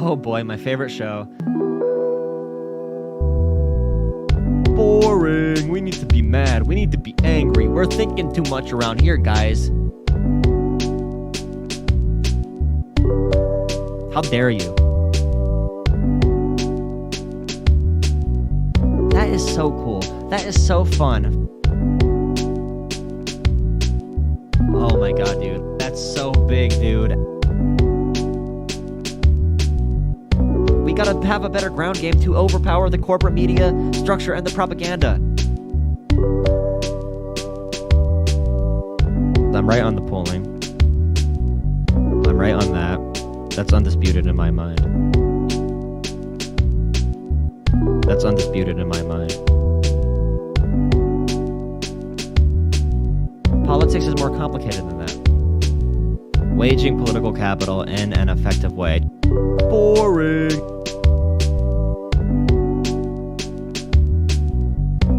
Oh boy, my favorite show. Boring. We need to be mad. We need to be angry. We're thinking too much around here, guys. How dare you? That is so cool. That is so fun. Oh my god, dude. That's so big, dude. We gotta have a better ground game to overpower the corporate media structure and the propaganda. I'm right on the polling. I'm right on that. That's undisputed in my mind. That's undisputed in my mind. Politics is more complicated than that. Waging political capital in an effective way. Boring.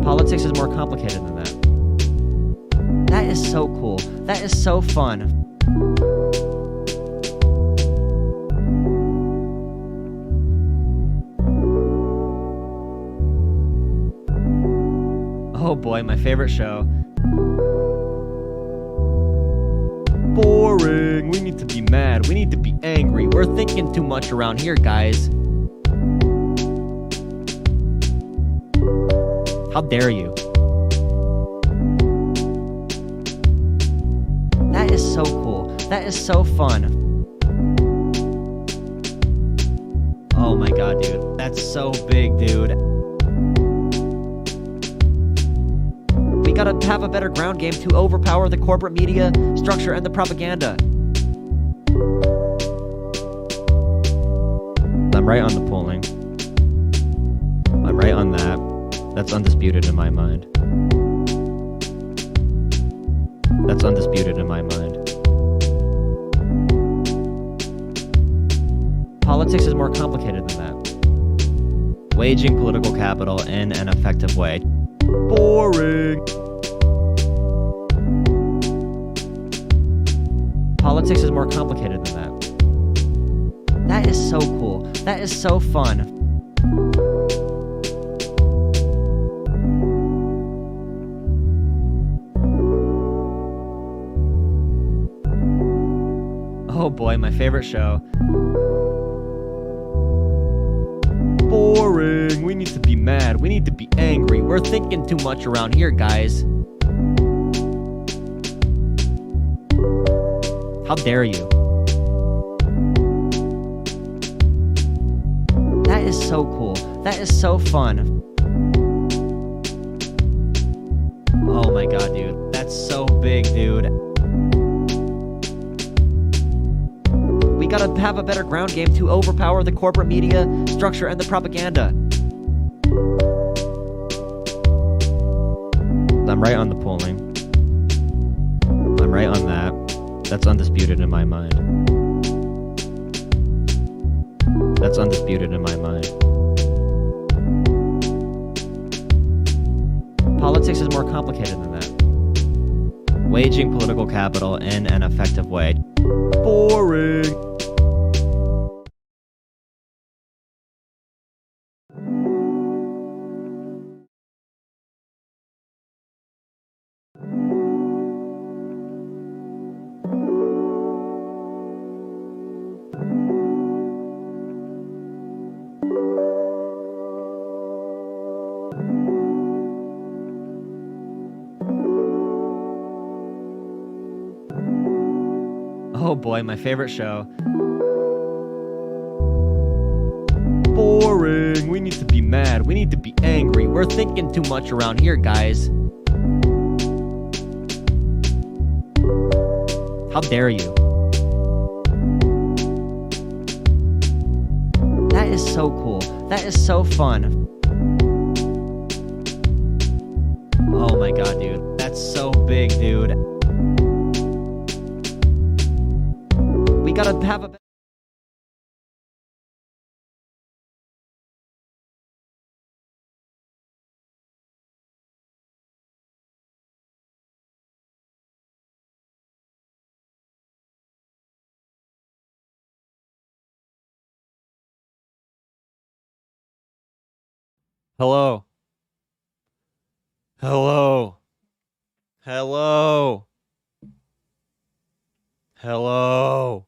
Politics is more complicated than that. That is so cool. That is so fun. Oh boy, my favorite show. Boring. We need to be mad. We need to be angry. We're thinking too much around here, guys. How dare you? That is so cool. That is so fun. Oh my god, dude. That's so big, dude. We gotta have a better ground game to overpower the corporate media structure and the propaganda. I'm right on the polling. I'm right on that. That's undisputed in my mind. That's undisputed in my mind. Politics is more complicated than that. Waging political capital in an effective way. Boring. Politics is more complicated than that. That is so cool. That is so fun. Oh boy, my favorite show. Boring. We need to be mad. We need to be angry. We're thinking too much around here, guys. How dare you? That is so cool. That is so fun. Oh my god, dude. That's so big, dude. We gotta have a better ground game to overpower the corporate media structure and the propaganda. I'm right on the polling. I'm right on that. That's undisputed in my mind. That's undisputed in my mind. Politics is more complicated than that. Waging political capital in an effective way. Boring. Oh boy, my favorite show. Boring. We need to be mad. We need to be angry. We're thinking too much around here, guys. How dare you? That is so cool. That is so fun. Oh my god, dude. That's so big, dude. We gotta have a Hello. Hello. Hello. Hello.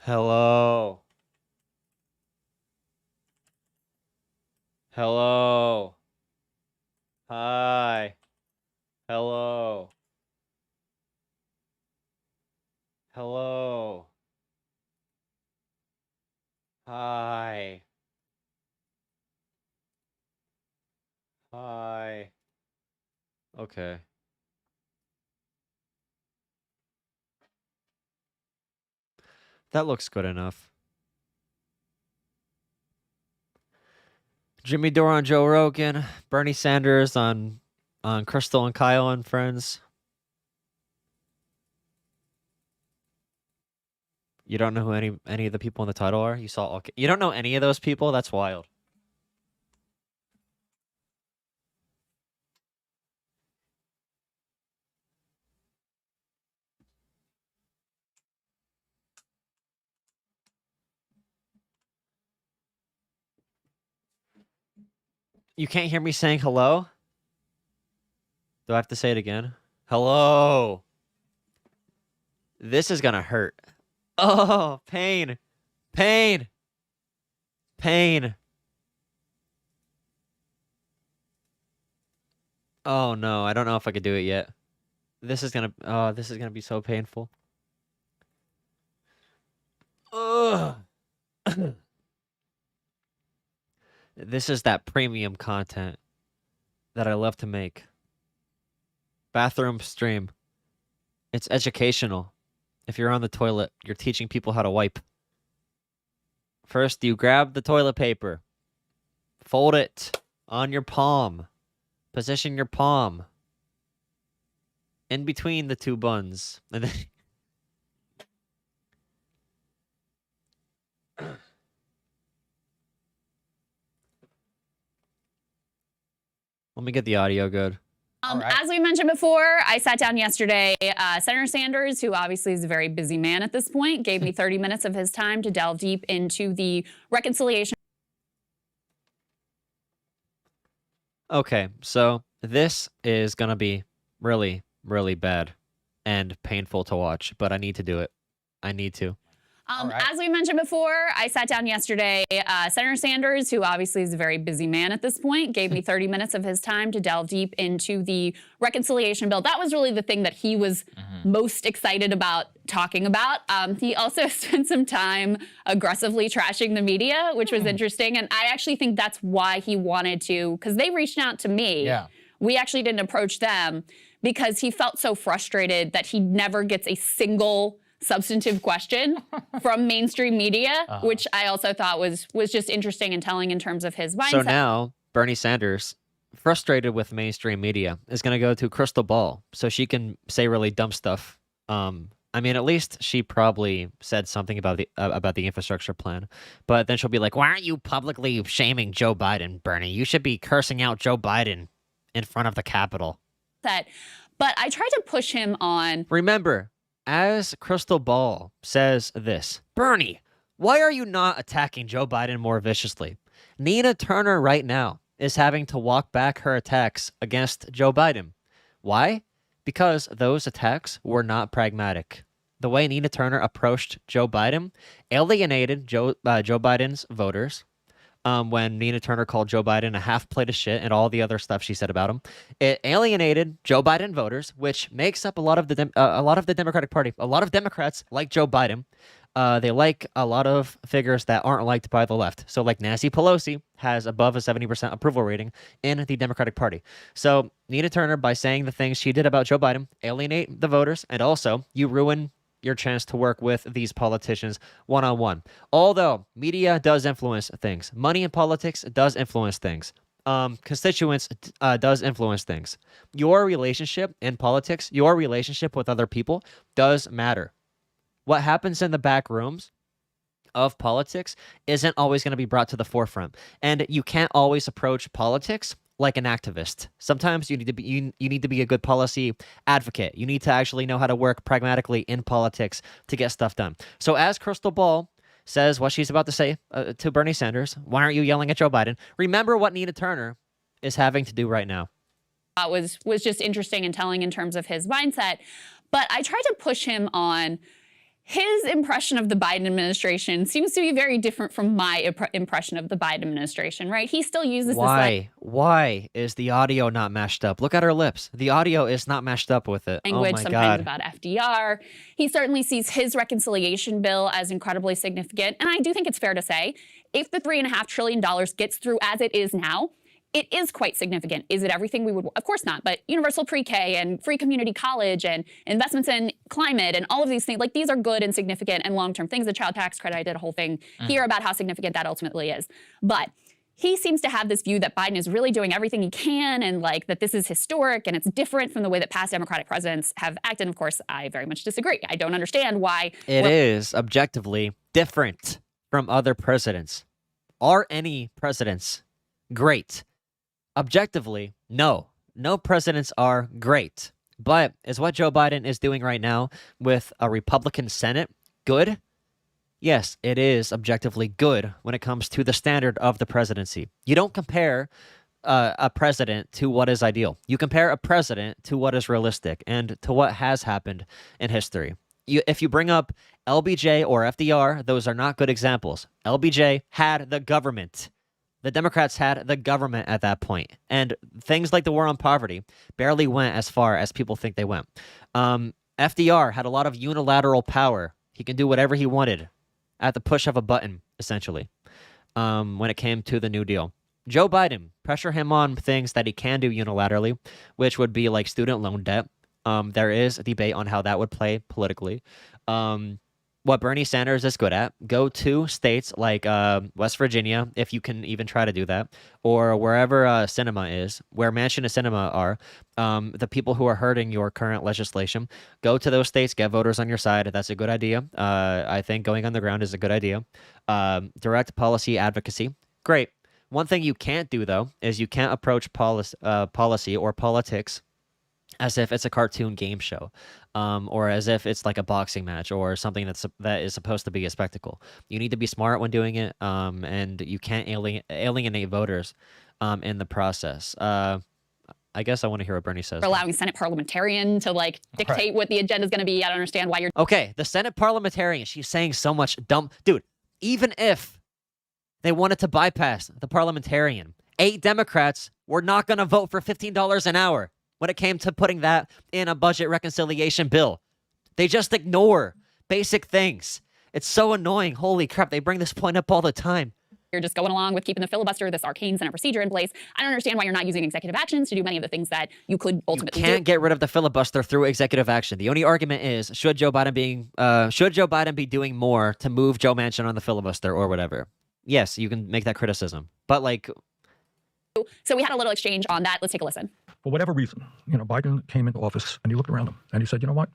Hello. Hello. Hi. Hello. Hello. Hi. Hi. Okay. That looks good enough. Jimmy Dore on Joe Rogan, Bernie Sanders on Krystal and Kyle and Friends. You don't know who any of the people in the title are? You saw okay. You don't know any of those people? That's wild. You can't hear me saying hello? Do I have to say it again? Hello. This is gonna hurt. Oh, pain. Pain. Pain. Oh no, I don't know if I could do it yet. This is gonna be so painful. Ugh. This is that premium content that I love to make. Bathroom stream. It's educational. If you're on the toilet, you're teaching people how to wipe. First, you grab the toilet paper. Fold it on your palm. Position your palm in between the two buns. And then let me get the audio good. Right. As we mentioned before, I sat down yesterday. Senator Sanders, who obviously is a very busy man at this point, gave me 30 minutes of his time to delve deep into the reconciliation. Okay, so this is going to be really, really bad and painful to watch, but I need to do it. I need to. Right. As we mentioned before, I sat down yesterday. Senator Sanders, who obviously is a very busy man at this point, gave me 30 minutes of his time to delve deep into the reconciliation bill. That was really the thing that he was most excited about talking about. He also spent some time aggressively trashing the media, which was interesting. And I actually think that's why he wanted to, because they reached out to me. Yeah. We actually didn't approach them because he felt so frustrated that he never gets a single substantive question from mainstream media, which I also thought was just interesting and telling in terms of his mindset. So now Bernie Sanders, frustrated with mainstream media, is going to go to Krystal Ball so she can say really dumb stuff. I mean, at least she probably said something about the infrastructure plan, but then she'll be like, "Why aren't you publicly shaming Joe Biden, Bernie? You should be cursing out Joe Biden in front of the Capitol." But I tried to push him on. Remember, as Krystal Ball says this, Bernie, why are you not attacking Joe Biden more viciously? Nina Turner right now is having to walk back her attacks against Joe Biden. Why? Because those attacks were not pragmatic. The way Nina Turner approached Joe Biden alienated Joe Biden's voters. When Nina Turner called Joe Biden a half plate of shit and all the other stuff she said about him, it alienated Joe Biden voters, which makes up a lot of the Democratic Party. A lot of Democrats like Joe Biden. They like a lot of figures that aren't liked by the left. So, like Nancy Pelosi has above a 70% approval rating in the Democratic Party. So Nina Turner, by saying the things she did about Joe Biden, alienate the voters, and also you ruin your chance to work with these politicians one-on-one. Although media does influence things. Money in politics does influence things. Constituents does influence things. Your relationship in politics, your relationship with other people does matter. What happens in the back rooms of politics isn't always going to be brought to the forefront. And you can't always approach politics like an activist. Sometimes you need to be a good policy advocate. You need to actually know how to work pragmatically in politics to get stuff done. So as Krystal Ball says what she's about to say to Bernie Sanders. Why aren't you yelling at Joe Biden? Remember what Nina Turner is having to do right now. Was just interesting and telling in terms of his mindset. But I tried to push him on his impression of the Biden administration seems to be very different from my impression of the Biden administration, right? He still uses Why? Why is the audio not mashed up? Look at her lips. The audio is not mashed up with it. Language oh my sometimes God. about FDR. He certainly sees his reconciliation bill as incredibly significant. And I do think it's fair to say, if the $3.5 trillion gets through as it is now, it is quite significant. Is it everything we would? Of course not. But universal pre-K and free community college and investments in climate and all of these things, like these are good and significant and long-term things. The child tax credit, I did a whole thing here about how significant that ultimately is. But he seems to have this view that Biden is really doing everything he can and like that this is historic and it's different from the way that past Democratic presidents have acted. And of course, I very much disagree. I don't understand why. It is objectively different from other presidents. Are any presidents great? Objectively, no. No presidents are great. But is what Joe Biden is doing right now with a Republican Senate good? Yes, it is objectively good when it comes to the standard of the presidency. You don't compare a president to what is ideal. You compare a president to what is realistic and to what has happened in history. If you bring up LBJ or FDR, those are not good examples. LBJ had the government. The Democrats had the government at that point, and things like the war on poverty barely went as far as people think they went. FDR had a lot of unilateral power. He can do whatever he wanted at the push of a button, essentially, when it came to the New Deal. Joe Biden, pressure him on things that he can do unilaterally, which would be like student loan debt. There is a debate on how that would play politically. What Bernie Sanders is good at, go to states like West Virginia, if you can even try to do that, or wherever cinema is, where Manchin and Cinema are, the people who are hurting your current legislation, go to those states, get voters on your side. That's a good idea. I think going on the ground is a good idea. Direct policy advocacy, great. One thing you can't do, though, is you can't approach policy or politics as if it's a cartoon game show, or as if it's like a boxing match or something that is supposed to be a spectacle. You need to be smart when doing it, and you can't alienate voters in the process. I guess I want to hear what Bernie says. For allowing Senate parliamentarian to like dictate what the agenda is going to be. I don't understand why you're. Okay, the Senate parliamentarian, she's saying so much dumb. Dude, even if they wanted to bypass the parliamentarian, 8 Democrats were not going to vote for $15 an hour. When it came to putting that in a budget reconciliation bill. They just ignore basic things. It's so annoying. Holy crap, they bring this point up all the time. You're just going along with keeping the filibuster, this arcane Senate procedure in place. I don't understand why you're not using executive actions to do many of the things that you could ultimately do. You can't get rid of the filibuster through executive action. The only argument is, should Joe Biden be doing more to move Joe Manchin on the filibuster or whatever? Yes, you can make that criticism. But like... So we had a little exchange on that. Let's take a listen. For whatever reason, Biden came into office and he looked around him and he said, you know what?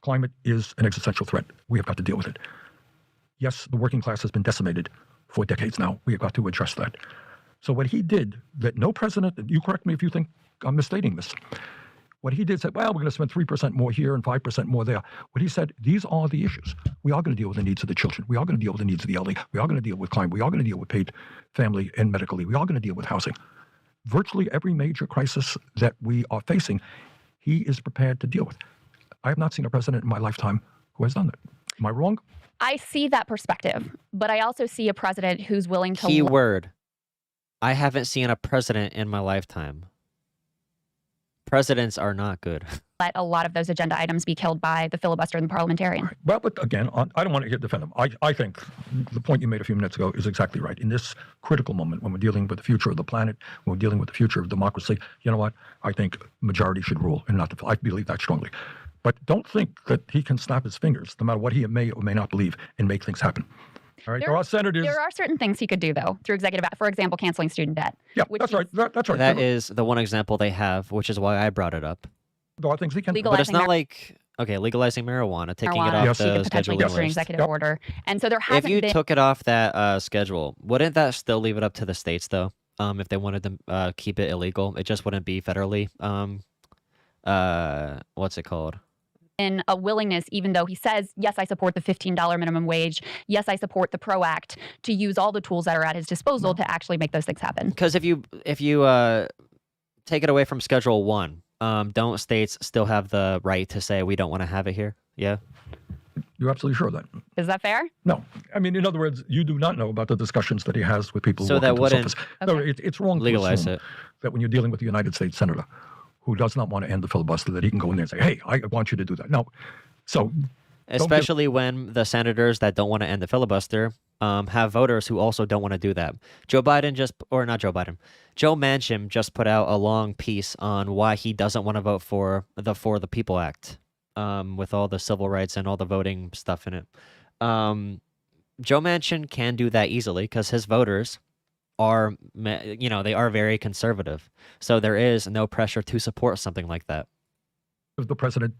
Climate is an existential threat. We have got to deal with it. Yes, the working class has been decimated for decades now. We have got to address that. So what he did that no president, you correct me if you think I'm misstating this, what he did said, well, we're going to spend 3% more here and 5% more there. What he said, these are the issues. We are going to deal with the needs of the children. We are going to deal with the needs of the elderly. We are going to deal with climate. We are going to deal with paid family and medical leave. We are going to deal with housing. Virtually every major crisis that we are facing, he is prepared to deal with. I have not seen a president in my lifetime who has done that. Am I wrong? I see that perspective, but I also see a president who's willing to... Keyword. I haven't seen a president in my lifetime. Presidents are not good. Let a lot of those agenda items be killed by the filibuster and the parliamentarian. Right. Well, but again, I don't want to defend him. I think the point you made a few minutes ago is exactly right. In this critical moment, when we're dealing with the future of the planet, when we're dealing with the future of democracy, you know what? I think majority should rule and not the... I believe that strongly. But don't think that he can snap his fingers, no matter what he may or may not believe, and make things happen. All right, there are senators. There are certain things he could do, though, through executive, for example, canceling student debt. Yeah, that's right. That's right. That is the one example they have, which is why I brought it up. There are things he can do. But it's not like, okay, legalizing marijuana, taking it off yes. the He could potentially schedule go through an executive order. And so there hasn't been... If you been... took it off that schedule, wouldn't that still leave it up to the states, though? If they wanted to keep it illegal, it just wouldn't be federally, what's it called? in a willingness, even though he says, yes, I support the $15 minimum wage. Yes, I support the PRO Act, to use all the tools that are at his disposal to actually make those things happen. Because if you take it away from Schedule 1, don't states still have the right to say we don't want to have it here? Yeah. You're absolutely sure of that? Is that fair? No. I mean, in other words, you do not know about the discussions that he has with people So who that walk into wouldn't his office. No, it's wrong to legalize assume it. that when you're dealing with a United States senator who does not want to end the filibuster, that he can go in there and say, hey, I want you to do that. No. So Especially when the senators that don't want to end the filibuster have voters who also don't want to do that. Joe Manchin just put out a long piece on why he doesn't want to vote for the People Act, with all the civil rights and all the voting stuff in it. Joe Manchin can do that easily because his voters are, they are very conservative. So there is no pressure to support something like that. the president.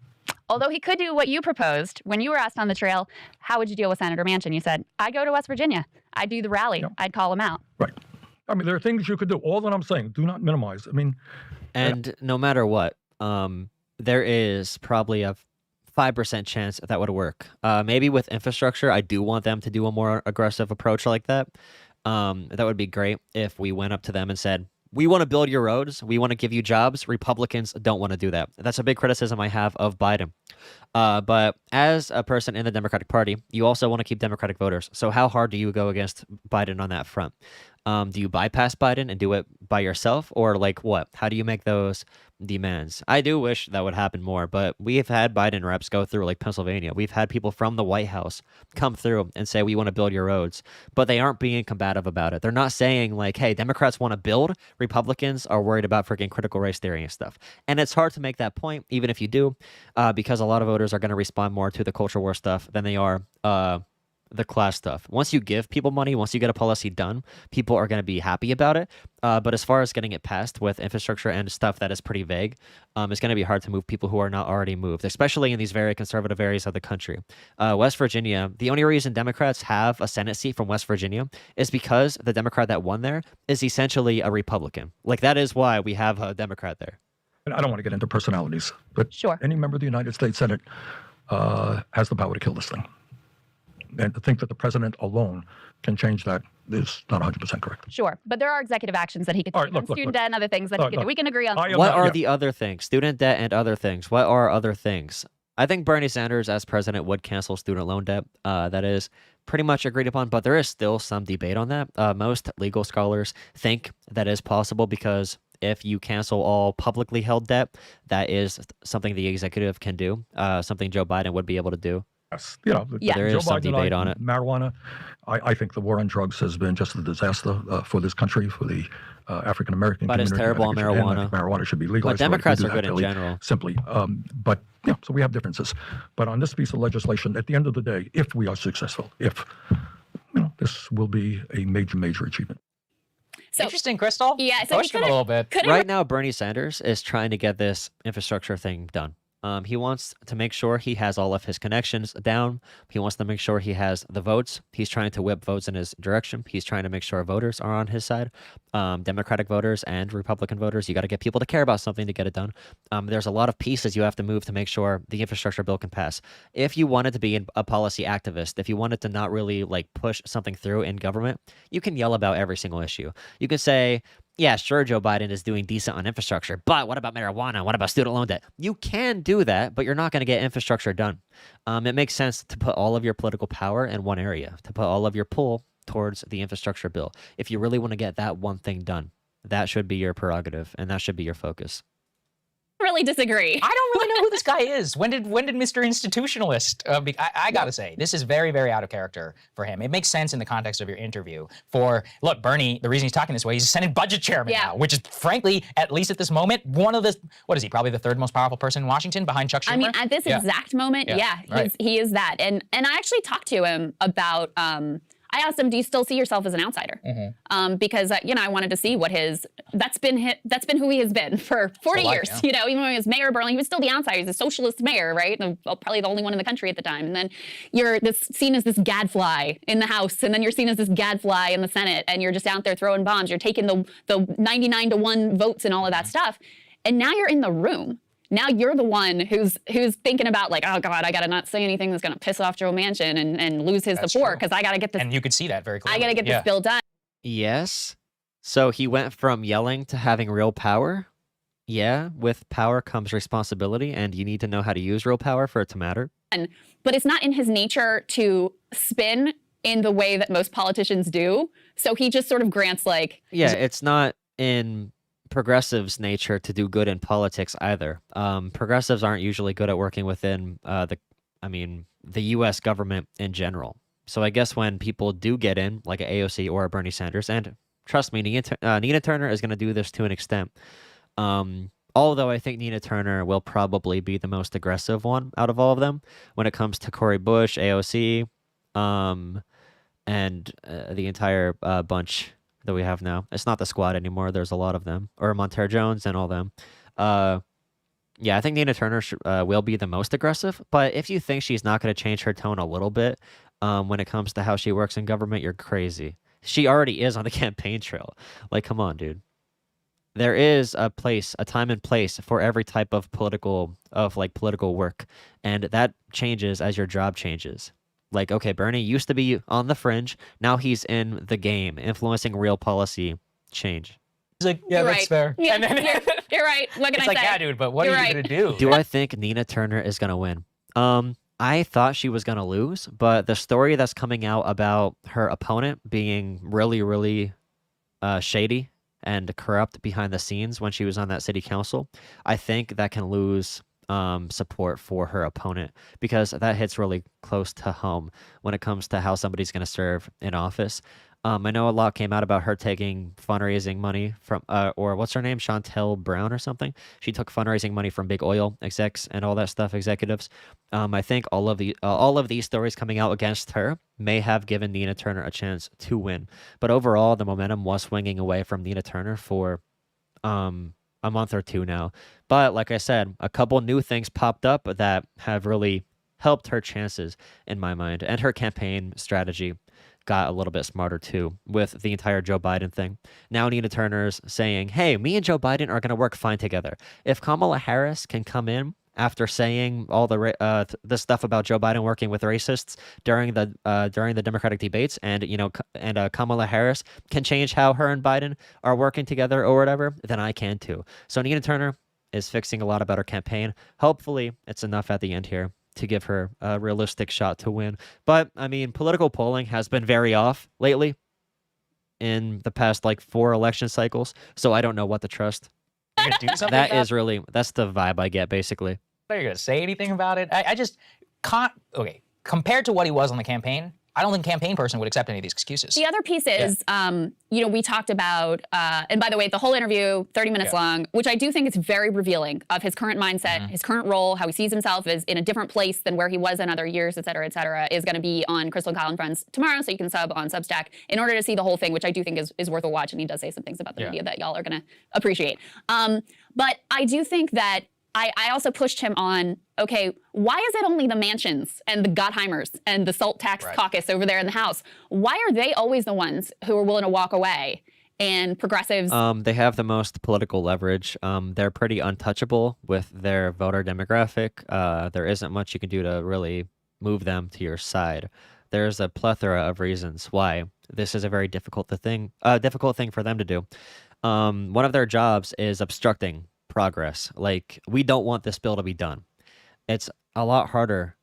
Although he could do what you proposed when you were asked on the trail, how would you deal with Senator Manchin? You said, I go to West Virginia. I'd do the rally. Yep. I'd call him out. Right. I mean, there are things you could do. All that I'm saying, do not minimize. I mean, And no matter what, there is probably a 5% chance that would work. Maybe with infrastructure, I do want them to do a more aggressive approach like that. That would be great if we went up to them and said, we want to build your roads. We want to give you jobs. Republicans don't want to do that. That's a big criticism I have of Biden. But as a person in the Democratic Party, you also want to keep Democratic voters. So how hard do you go against Biden on that front? Do you bypass Biden and do it by yourself? Or like what? How do you make those demands? I do wish that would happen more, but we've had Biden reps go through like Pennsylvania. We've had people from the White House come through and say, we want to build your roads, but they aren't being combative about it. They're not saying like, hey, Democrats want to build, Republicans are worried about freaking critical race theory and stuff. And it's hard to make that point, even if you do, because a lot of voters are going to respond more to the culture war stuff than they are the class stuff. Once you give people money, once you get a policy done, people are going to be happy about it. But as far as getting it passed with infrastructure and stuff that is pretty vague, it's going to be hard to move people who are not already moved, especially in these very conservative areas of the country. West Virginia, the only reason Democrats have a Senate seat from West Virginia is because the Democrat that won there is essentially a Republican. Like, that is why we have a Democrat there. and I don't want to get into personalities, but Sure. any member of the United States Senate has the power to kill this thing. And to think that the president alone can change that is not 100% correct. Sure. But there are executive actions that he could All take right, on student debt and other things that he could do. look, We can agree on. I am What not- are yeah. the other things? Student debt and other things. What are other things? I think Bernie Sanders as president would cancel student loan debt. That is pretty much agreed upon, but there is still some debate on that. Most legal scholars think that is possible because if you cancel all publicly held debt, that is something the executive can do, something Joe Biden would be able to do. Yes. Yeah. There Joe is some Biden and debate on it. Marijuana, I think the war on drugs has been just a disaster for this country, for the African American But community. it's terrible on I think it should end. I marijuana. think marijuana should be legalized. But Democrats We are do good that in fairly general. Simply. But yeah, so we have differences. But on this piece of legislation, at the end of the day, if we are successful, this will be a major, major achievement. So, Interesting, Krystal. yeah, so he Pushed him a little bit. could've- Right now, Bernie Sanders is trying to get this infrastructure thing done. He wants to make sure he has all of his connections down. He wants to make sure he has the votes. He's trying to whip votes in his direction. He's trying to make sure voters are on his side. Democratic voters and Republican voters, you got to get people to care about something to get it done. There's a lot of pieces you have to move to make sure the infrastructure bill can pass. If you wanted to be a policy activist, if you wanted to not really like push something through in government, you can yell about every single issue. You can say, yeah, sure, Joe Biden is doing decent on infrastructure, but what about marijuana? What about student loan debt? You can do that, but you're not going to get infrastructure done. It makes sense to put all of your political power in one area, to put all of your pull towards the infrastructure bill. If you really want to get that one thing done, that should be your prerogative, and that should be your focus. really disagree. I don't really know who this guy is. When did Mr. Institutionalist? I gotta say, this is very, very out of character for him. It makes sense in the context of your interview. Look, Bernie, the reason he's talking this way, he's a Senate budget chairman now, which is frankly, at least at this moment, one of the what is he? Probably the third most powerful person in Washington behind Chuck Schumer. I mean, at this exact moment, right. he is that. And I actually talked to him about. I asked him, "Do you still see yourself as an outsider?" Because I wanted to see what that's been who he has been for 40 years. Yeah. Even when he was mayor of Berlin, he was still the outsider. He's a socialist mayor, right? And probably the only one in the country at the time. And then you're seen as this gadfly in the House, and then you're seen as this gadfly in the Senate, and you're just out there throwing bombs. You're taking the 99-1 votes and all of that stuff, and now you're in the room. Now you're the one who's thinking about like, oh God, I got to not say anything that's going to piss off Joe Manchin and lose his support because I got to get this. And you could see that very clearly. I got to get this bill done. Yes. So he went from yelling to having real power. Yeah, with power comes responsibility, and you need to know how to use real power for it to matter. But it's not in his nature to spin in the way that most politicians do. So he just sort of grants like... Yeah, it's not in progressives' nature to do good in politics either. Progressives aren't usually good at working within the U.S. government in general. So I guess when people do get in, like an AOC or a Bernie Sanders, and trust me, Nina Turner is going to do this to an extent. Although I think Nina Turner will probably be the most aggressive one out of all of them when it comes to Cori Bush, AOC, and the entire bunch that we have now. It's not the squad anymore. There's a lot of them. Or Montere Jones and all them. Yeah, I think Nina Turner will be the most aggressive. But if you think she's not going to change her tone a little bit when it comes to how she works in government, you're crazy. She already is on the campaign trail. Like, come on, dude. There is a time and place for every type of political work, and that changes as your job changes. Like, okay, Bernie used to be on the fringe, now he's in the game, influencing real policy change. He's like, yeah, that's fair. Yeah, and then you're right. What can I say? yeah, dude, but what are you gonna do? Do I think Nina Turner is gonna win? I thought she was gonna lose, but the story that's coming out about her opponent being really, really shady and corrupt behind the scenes when she was on that city council, I think that can lose support for her opponent, because that hits really close to home when it comes to how somebody's going to serve in office. I know a lot came out about her taking fundraising money from, or what's her name, Chantel Brown or something. She took fundraising money from big oil execs and all that stuff, executives. I think all of these stories coming out against her may have given Nina Turner a chance to win. But overall, the momentum was swinging away from Nina Turner for a month or two now. But like I said, a couple new things popped up that have really helped her chances in my mind, and her campaign strategy got a little bit smarter too with the entire Joe Biden thing. Now Nina Turner's saying, hey, me and Joe Biden are going to work fine together. If Kamala Harris can come in after saying all the stuff about Joe Biden working with racists during the Democratic debates, and Kamala Harris can change how her and Biden are working together or whatever, then I can too. So Nina Turner is fixing a lot about her campaign. Hopefully it's enough at the end here to give her a realistic shot to win. But, I mean, political polling has been very off lately in the past, 4 election cycles, so I don't know what to trust. You're gonna do something That's the vibe I get, basically. Are you going to say anything about it? I just can't... Okay, compared to what he was on the campaign, I don't think a campaign person would accept any of these excuses. The other piece is, we talked about, and by the way, the whole interview, 30 minutes long, which I do think is very revealing of his current mindset, his current role, how he sees himself as in a different place than where he was in other years, et cetera, is going to be on Krystal and Kyle and Friends tomorrow, so you can sub on Substack in order to see the whole thing, which I do think is worth a watch, and he does say some things about the media that y'all are going to appreciate. But I do think that I also pushed him on, okay, why is it only the Manchins and the Gottheimers and the Salt Tax Caucus over there in the House? Why are they always the ones who are willing to walk away? And progressives... They have the most political leverage. They're pretty untouchable with their voter demographic. There isn't much you can do to really move them to your side. There's a plethora of reasons why this is a very difficult thing for them to do. One of their jobs is obstructing progress. We don't want this bill to be done. It's a lot harder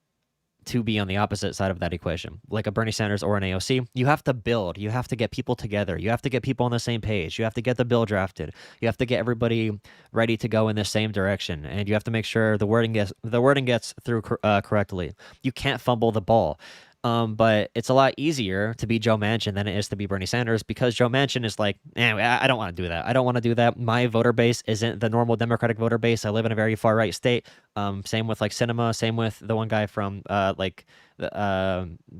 to be on the opposite side of that equation. Like a Bernie Sanders or an AOC, you have to build, you have to get people together, you have to get people on the same page, you have to get the bill drafted, you have to get everybody ready to go in the same direction, and you have to make sure the wording gets through correctly. You can't fumble the ball. But it's a lot easier to be Joe Manchin than it is to be Bernie Sanders, because Joe Manchin is like, I don't want to do that. I don't want to do that. My voter base isn't the normal Democratic voter base. I live in a very far right state. Same with Sinema. Same with the one guy from the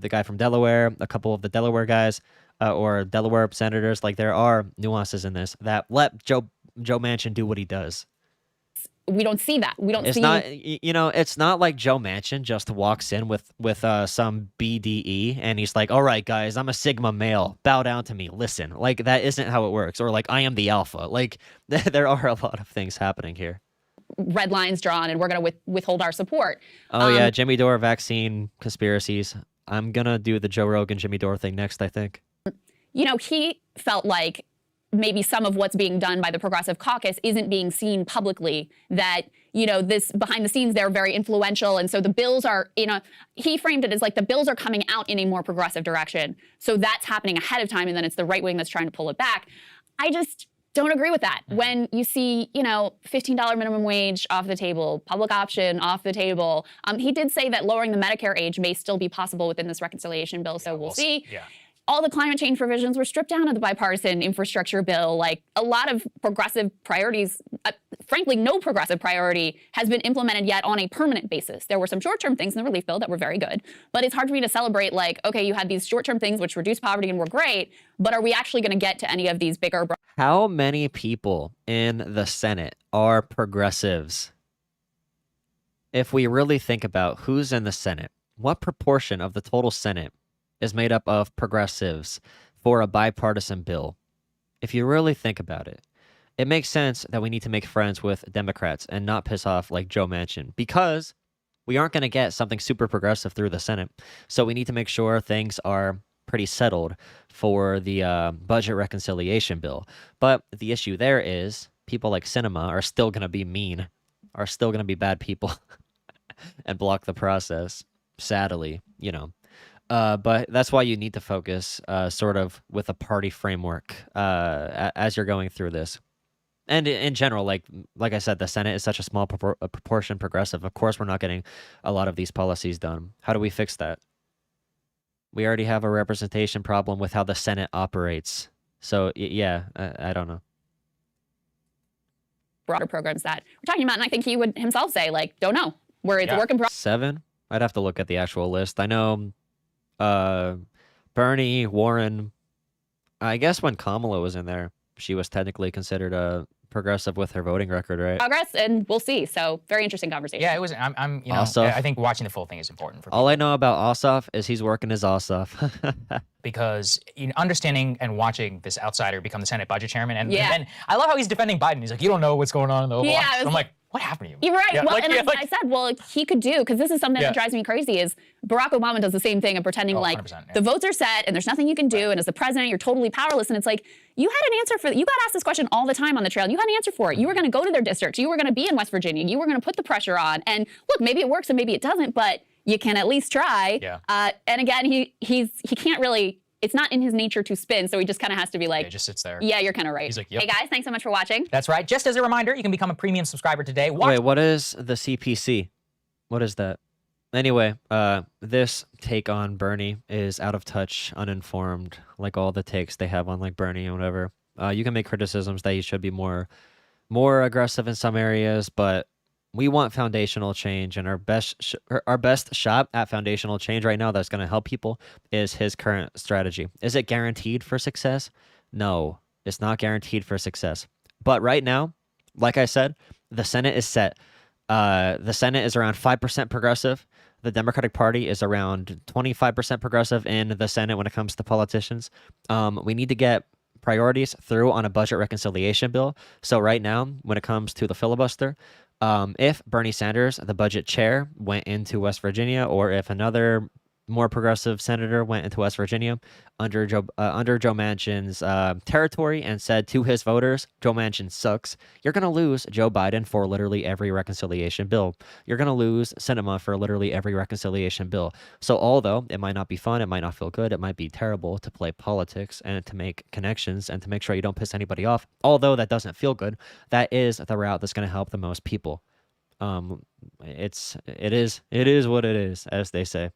guy from Delaware. A couple of the Delaware guys or Delaware senators. There are nuances in this that let Joe Manchin do what he does. We don't see that. We don't see... It's not like Joe Manchin just walks in with some BDE and he's like, all right, guys, I'm a Sigma male. Bow down to me. Listen. That isn't how it works. Or I am the alpha. There are a lot of things happening here. red lines drawn and we're going to withhold our support. Oh yeah, Jimmy Dore vaccine conspiracies. I'm gonna do the Joe Rogan Jimmy Dore thing next, I think. You know, he felt like maybe some of what's being done by the Progressive Caucus isn't being seen publicly, that, you know, this behind the scenes, they're very influential. And so the bills are, you know, he framed it as like the bills are coming out in a more progressive direction. So that's happening ahead of time. And then it's the right wing that's trying to pull it back. I just don't agree with that. When you see, you know, $15 minimum wage off the table, public option off the table. He did say that lowering the Medicare age may still be possible within this reconciliation bill. So we'll see. Yeah. All the climate change provisions were stripped down of the bipartisan infrastructure bill. Like a lot of progressive priorities, frankly, no progressive priority has been implemented yet on a permanent basis. There were some short-term things in the relief bill that were very good, but it's hard for me to celebrate like, okay, you had these short-term things which reduce poverty and were great, but are we actually going to get to any of these bigger? How many people in the Senate are progressives? If we really think about who's in the Senate, what proportion of the total Senate is made up of progressives for a bipartisan bill? If you really think about it, it makes sense that we need to make friends with Democrats and not piss off like Joe Manchin, because we aren't going to get something super progressive through the Senate. So we need to make sure things are pretty settled for the budget reconciliation bill. But the issue there is people like Sinema are still going to be mean, are still going to be bad people and block the process, sadly, you know. But that's why you need to focus sort of with a party framework as you're going through this. And in general, like I said, the Senate is such a small proportion progressive. Of course, we're not getting a lot of these policies done. How do we fix that? We already have a representation problem with how the Senate operates. So, yeah, I don't know. Broader programs that we're talking about, and I think he would himself say, like, don't know. It's a work in progress. 7? I'd have to look at the actual list. I know Bernie, Warren, I guess when Kamala was in there, she was technically considered a progressive with her voting record, right? Progress, and we'll see. So very interesting conversation. Yeah, it was. I'm you know, Ossoff. I think watching the full thing is important for people. All I know about Ossoff is he's working his ass off. Because understanding and watching this outsider become the Senate budget chairman, and Yeah. then I love how he's defending Biden. He's like, you don't know what's going on in the Oval Yeah, Office. it was I'm like, what happened to you? You're right. Yeah, Well, like, and yeah, I said, well, he could do, because this is something Yeah. that drives me crazy, is Barack Obama does the same thing of pretending like 100%, yeah. the votes are set and there's nothing you can do, and as the president, you're totally powerless. And it's like, you had an answer for, you got asked this question all the time on the trail, and you had an answer for it. You were going to go to their district. You were going to be in West Virginia. You were going to put the pressure on. And look, maybe it works and maybe it doesn't, but you can at least try. Yeah. And again, he can't really, it's not in his nature to spin, so he just kind of has to be like, It just sits there. yeah, you're kind of right. He's like, yep. Hey guys, thanks so much for watching. That's right. Just as a reminder, you can become a premium subscriber today. Wait, what is the CPC? What is that? Anyway, this take on Bernie is out of touch, uninformed, like all the takes they have on like Bernie and whatever. You can make criticisms that he should be more aggressive in some areas, but we want foundational change, and our best shot at foundational change right now that's going to help people is his current strategy. Is it guaranteed for success? No, it's not guaranteed for success. But right now, like I said, the Senate is set. The Senate is around 5% progressive. The Democratic Party is around 25% progressive in the Senate when it comes to politicians. We need to get priorities through on a budget reconciliation bill. So right now, when it comes to the filibuster, if Bernie Sanders, the budget chair, went into West Virginia, or if another more progressive senator went into West Virginia under Joe Manchin's territory and said to his voters, Joe Manchin sucks, you're going to lose Joe Biden for literally every reconciliation bill. You're going to lose Sinema for literally every reconciliation bill. So although it might not be fun, it might not feel good, it might be terrible to play politics and to make connections and to make sure you don't piss anybody off, although that doesn't feel good, that is the route that's going to help the most people. It is what it is, as they say.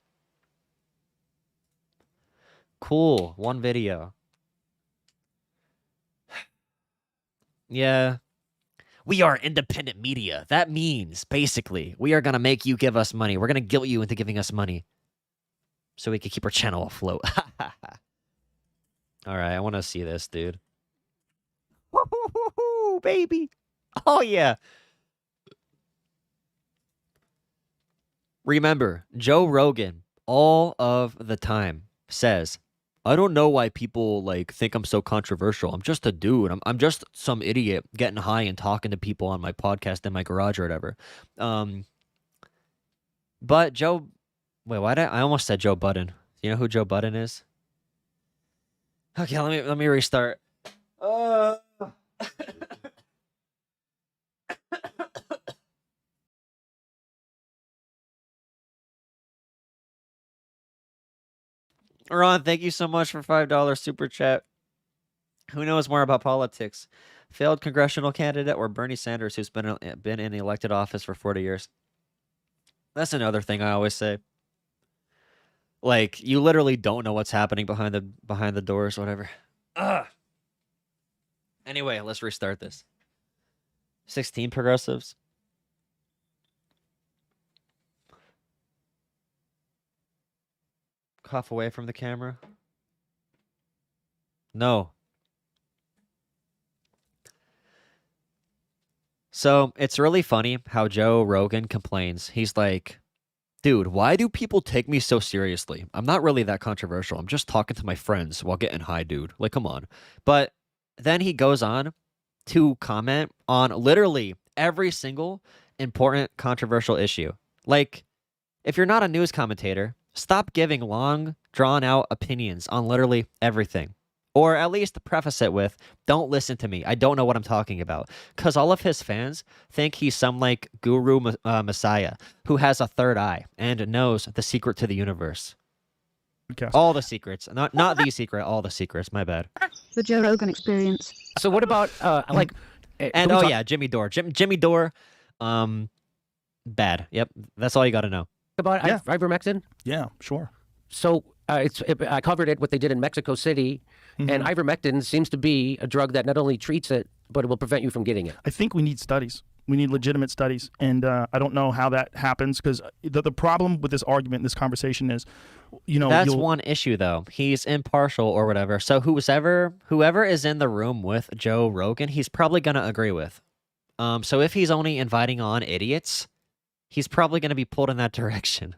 Cool. One video. Yeah. We are independent media. That means, basically, we are going to make you give us money. We're going to guilt you into giving us money so we can keep our channel afloat. All right, I want to see this, dude. Woo-hoo-hoo-hoo, baby. Oh, yeah. Remember, Joe Rogan, all of the time, says, I don't know why people like think I'm so controversial. I'm just a dude. I'm just some idiot getting high and talking to people on my podcast in my garage or whatever. But Joe, wait, why did I almost said Joe Budden? You know who Joe Budden is? Okay, let me restart. Ron, thank you so much for $5 super chat. Who knows more about politics? Failed congressional candidate or Bernie Sanders, who's been in elected office for 40 years? That's another thing I always say. Like, you literally don't know what's happening behind the doors, whatever. Ugh. Anyway, let's restart this. 16 progressives. Cough away from the camera. No. So it's really funny how Joe Rogan complains. He's like, dude, why do people take me so seriously? I'm not really that controversial. I'm just talking to my friends while getting high, dude. Like, come on. But then he goes on to comment on literally every single important controversial issue. Like, if you're not a news commentator, stop giving long, drawn-out opinions on literally everything. Or at least preface it with, don't listen to me. I don't know what I'm talking about. Because all of his fans think he's some, like, guru messiah who has a third eye and knows the secret to the universe. All the secrets. Not the secret, all the secrets. My bad. The Joe Rogan Experience. So what about, like... And, yeah, Jimmy Dore. Jimmy Dore, bad. Yep, that's all you got to know. About ivermectin? Yeah, sure. So I covered it, what they did in Mexico City, and ivermectin seems to be a drug that not only treats it, but it will prevent you from getting it. I think we need studies. We need legitimate studies, and I don't know how that happens, because the problem with this argument, this conversation is, that's one issue though. He's impartial or whatever. So whoever is in the room with Joe Rogan, he's probably gonna agree with. So if he's only inviting on idiots, he's probably gonna be pulled in that direction.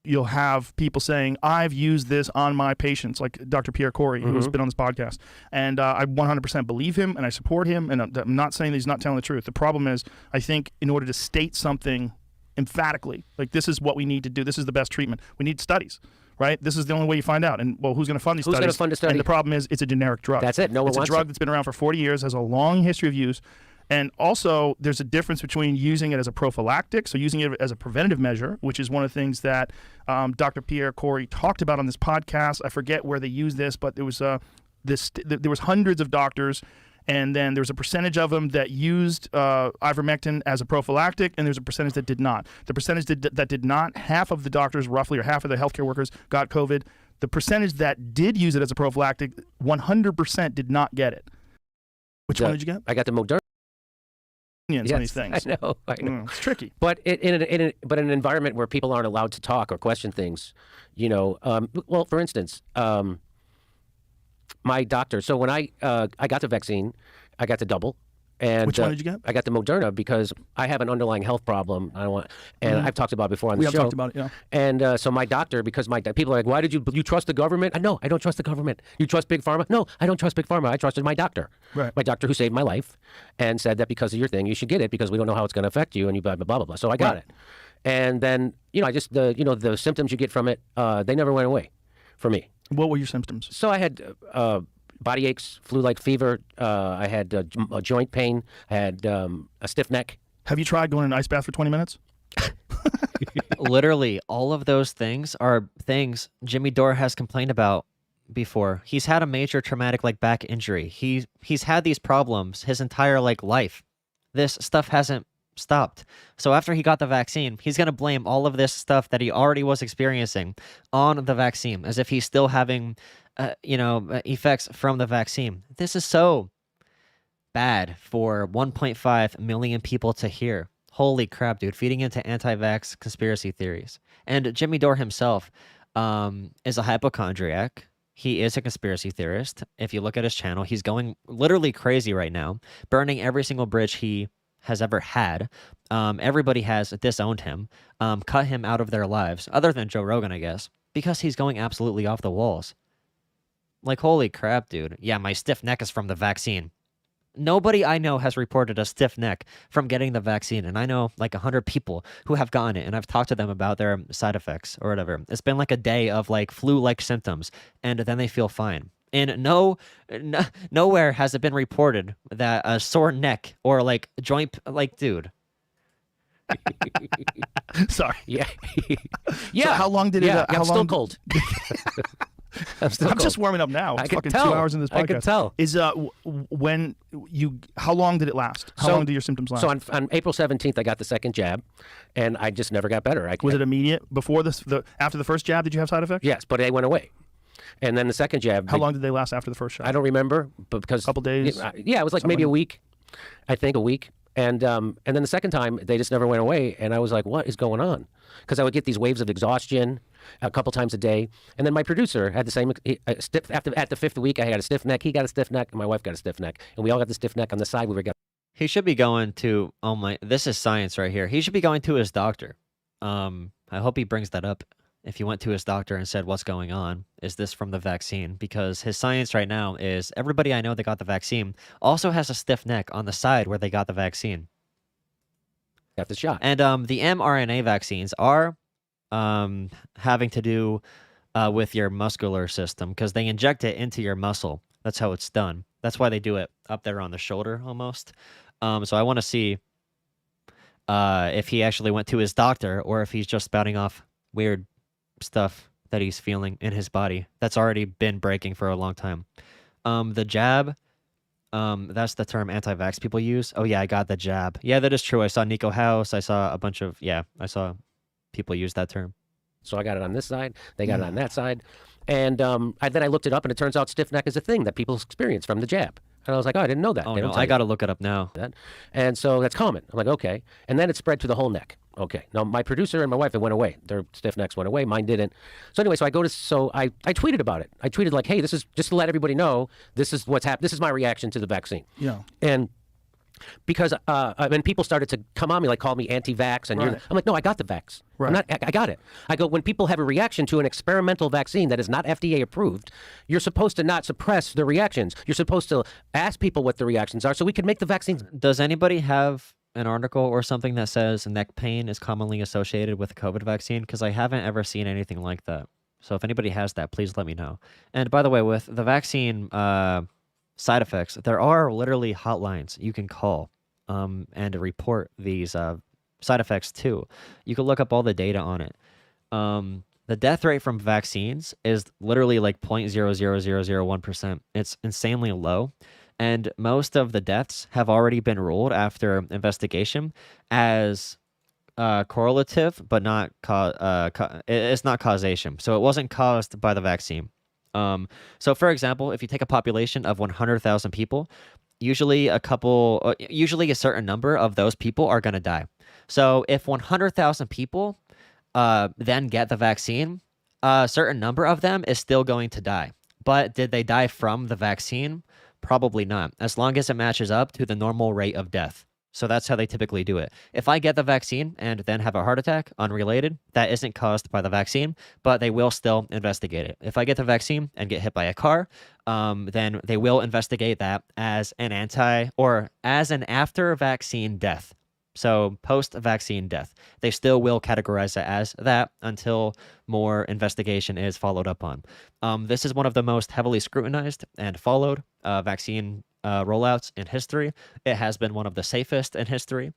You'll have people saying, I've used this on my patients, like Dr. Pierre Corey, who's been on this podcast. And I 100% believe him, and I support him, and I'm not saying that he's not telling the truth. The problem is, I think in order to state something emphatically, like this is what we need to do, this is the best treatment, we need studies, right? This is the only way you find out. And, well, who's going to fund these studies? Who's going to fund a study? And the problem is, it's a generic drug. That's it. No one wants it. It's a drug that's been around for 40 years, has a long history of use. And also, there's a difference between using it as a prophylactic, so using it as a preventative measure, which is one of the things that Dr. Pierre Corey talked about on this podcast. I forget where they used this, but there was there was hundreds of doctors, and then there was a percentage of them that used ivermectin as a prophylactic, and there's a percentage that did not. The percentage that did not, half of the doctors, roughly, or half of the healthcare workers got COVID. The percentage that did use it as a prophylactic, 100% did not get it. Which one did you get? I got the Moderna. Yes, on these things. I know. It's tricky. But in an environment where people aren't allowed to talk or question things, well, for instance, my doctor. So when I got the vaccine, I got the double. And which one did you get? I got the Moderna because I have an underlying health problem. I've talked about it before on the show. We have talked about it, yeah. And so my doctor, because people are like, why did you trust the government? No, I don't trust the government. You trust Big Pharma? No, I don't trust Big Pharma. I trusted my doctor. Right. My doctor who saved my life and said that because of your thing, you should get it because we don't know how it's going to affect you and you blah, blah, blah, blah, blah. So I got it. And then, I just, the symptoms you get from it, they never went away for me. What were your symptoms? So I had body aches, flu-like fever. I had a joint pain. I had a stiff neck. Have you tried going in an ice bath for 20 minutes? Literally, all of those things are things Jimmy Dore has complained about before. He's had a major traumatic back injury. He's had these problems his entire life. This stuff hasn't stopped. So after he got the vaccine, he's going to blame all of this stuff that he already was experiencing on the vaccine, as if he's still having effects from the vaccine. This is so bad for 1.5 million people to hear. Holy crap, dude. Feeding into anti-vax conspiracy theories. And Jimmy Dore himself is a hypochondriac. He is a conspiracy theorist. If you look at his channel, he's going literally crazy right now, burning every single bridge he has ever had. Everybody has disowned him, cut him out of their lives, other than Joe Rogan, I guess, because he's going absolutely off the walls. Like, holy crap, dude. Yeah, my stiff neck is from the vaccine. Nobody I know has reported a stiff neck from getting the vaccine, and I know like 100 people who have gotten it, and I've talked to them about their side effects or whatever. It's been like a day of like flu-like symptoms, and then they feel fine. And nowhere has it been reported that a sore neck or like joint, like, dude. Sorry. Yeah. So how long did it? Yeah, how I'm still long? cold. I'm still I'm cold. just warming up now. I It's can fucking tell. 2 hours in this podcast. I can tell. Is when you? How long did it last? How long did your symptoms last? So on April 17th, I got the second jab, and I just never got better. Was it immediate before after the first jab? Did you have side effects? Yes, but they went away. And then the second jab. How long did they last after the first shot? I don't remember, but because a couple days. Yeah, it was like maybe a week. I think a week. And then the second time, they just never went away, and I was like, "What is going on?" Because I would get these waves of exhaustion a couple times a day, and then my producer had the same stiff. At the fifth week, I had a stiff neck. He got a stiff neck, and my wife got a stiff neck, and we all got the stiff neck on the side. He should be going to, oh my, this is science right here. He should be going to his doctor. I hope he brings that up. If he went to his doctor and said, what's going on? Is this from the vaccine? Because his science right now is everybody I know that got the vaccine also has a stiff neck on the side where they got the vaccine. Got the shot. And the mRNA vaccines are having to do with your muscular system because they inject it into your muscle. That's how it's done. That's why they do it up there on the shoulder almost. So I want to see if he actually went to his doctor or if he's just spouting off weird stuff that he's feeling in his body that's already been breaking for a long time. The jab, that's the term anti-vax people use. Oh yeah, I got the jab. Yeah, that is true. I saw Nico House. I saw a bunch of, I saw people use that term. So I got it on this side. They got it on that side. And then I looked it up, and it turns out stiff neck is a thing that people experience from the jab. And I was like, oh, I didn't know that. Oh, They don't no, tell I you got to look it up now. that. And so that's common. I'm like, okay. And then it spread to the whole neck. Okay. Now my producer and my wife, it went away. Their stiff necks went away. Mine didn't. So anyway, I tweeted about it. I tweeted like, hey, this is just to let everybody know this is what's happened. This is my reaction to the vaccine. Yeah. And because when people started to come on me, like call me anti-vax, and Right. I'm like, no, I got the vax. Right. I got it. I go, when people have a reaction to an experimental vaccine that is not FDA approved, you're supposed to not suppress the reactions. You're supposed to ask people what the reactions are so we can make the vaccines. Does anybody have an article or something that says neck pain is commonly associated with the COVID vaccine? Because I haven't ever seen anything like that. So if anybody has that, please let me know. And by the way, with the vaccine side effects, there are literally hotlines you can call and report these side effects too. You can look up all the data on it. The death rate from vaccines is literally like 0.00001%. It's insanely low. And most of the deaths have already been ruled after investigation as correlative, but not it's not causation. So it wasn't caused by the vaccine. So for example, if you take a population of 100,000 people, usually a certain number of those people are going to die. So if 100,000 people then get the vaccine, a certain number of them is still going to die. But did they die from the vaccine? Probably not, as long as it matches up to the normal rate of death. So that's how they typically do it. If I get the vaccine and then have a heart attack, unrelated, that isn't caused by the vaccine, but they will still investigate it. If I get the vaccine and get hit by a car, then they will investigate that as an after-vaccine death. So post-vaccine death. They still will categorize it as that until more investigation is followed up on. This is one of the most heavily scrutinized and followed vaccine rollouts in history. It has been one of the safest in history.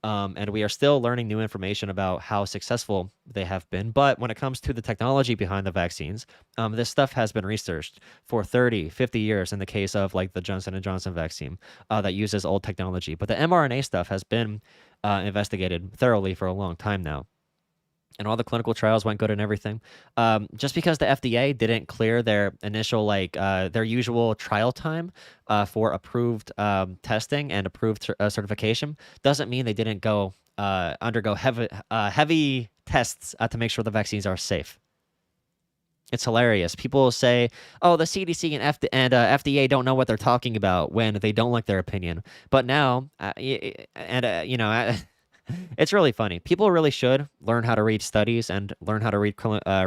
And we are still learning new information about how successful they have been. But when it comes to the technology behind the vaccines, this stuff has been researched for 30, 50 years in the case of like the Johnson & Johnson vaccine that uses old technology. But the mRNA stuff has been investigated thoroughly for a long time now. And all the clinical trials went good and everything. Just because the FDA didn't clear their initial, their usual trial time for approved testing and approved certification, doesn't mean they didn't undergo heavy tests to make sure the vaccines are safe. It's hilarious. People say, "Oh, the CDC and FDA don't know what they're talking about," when they don't like their opinion. But now, It's really funny. People really should learn how to read studies and learn how to read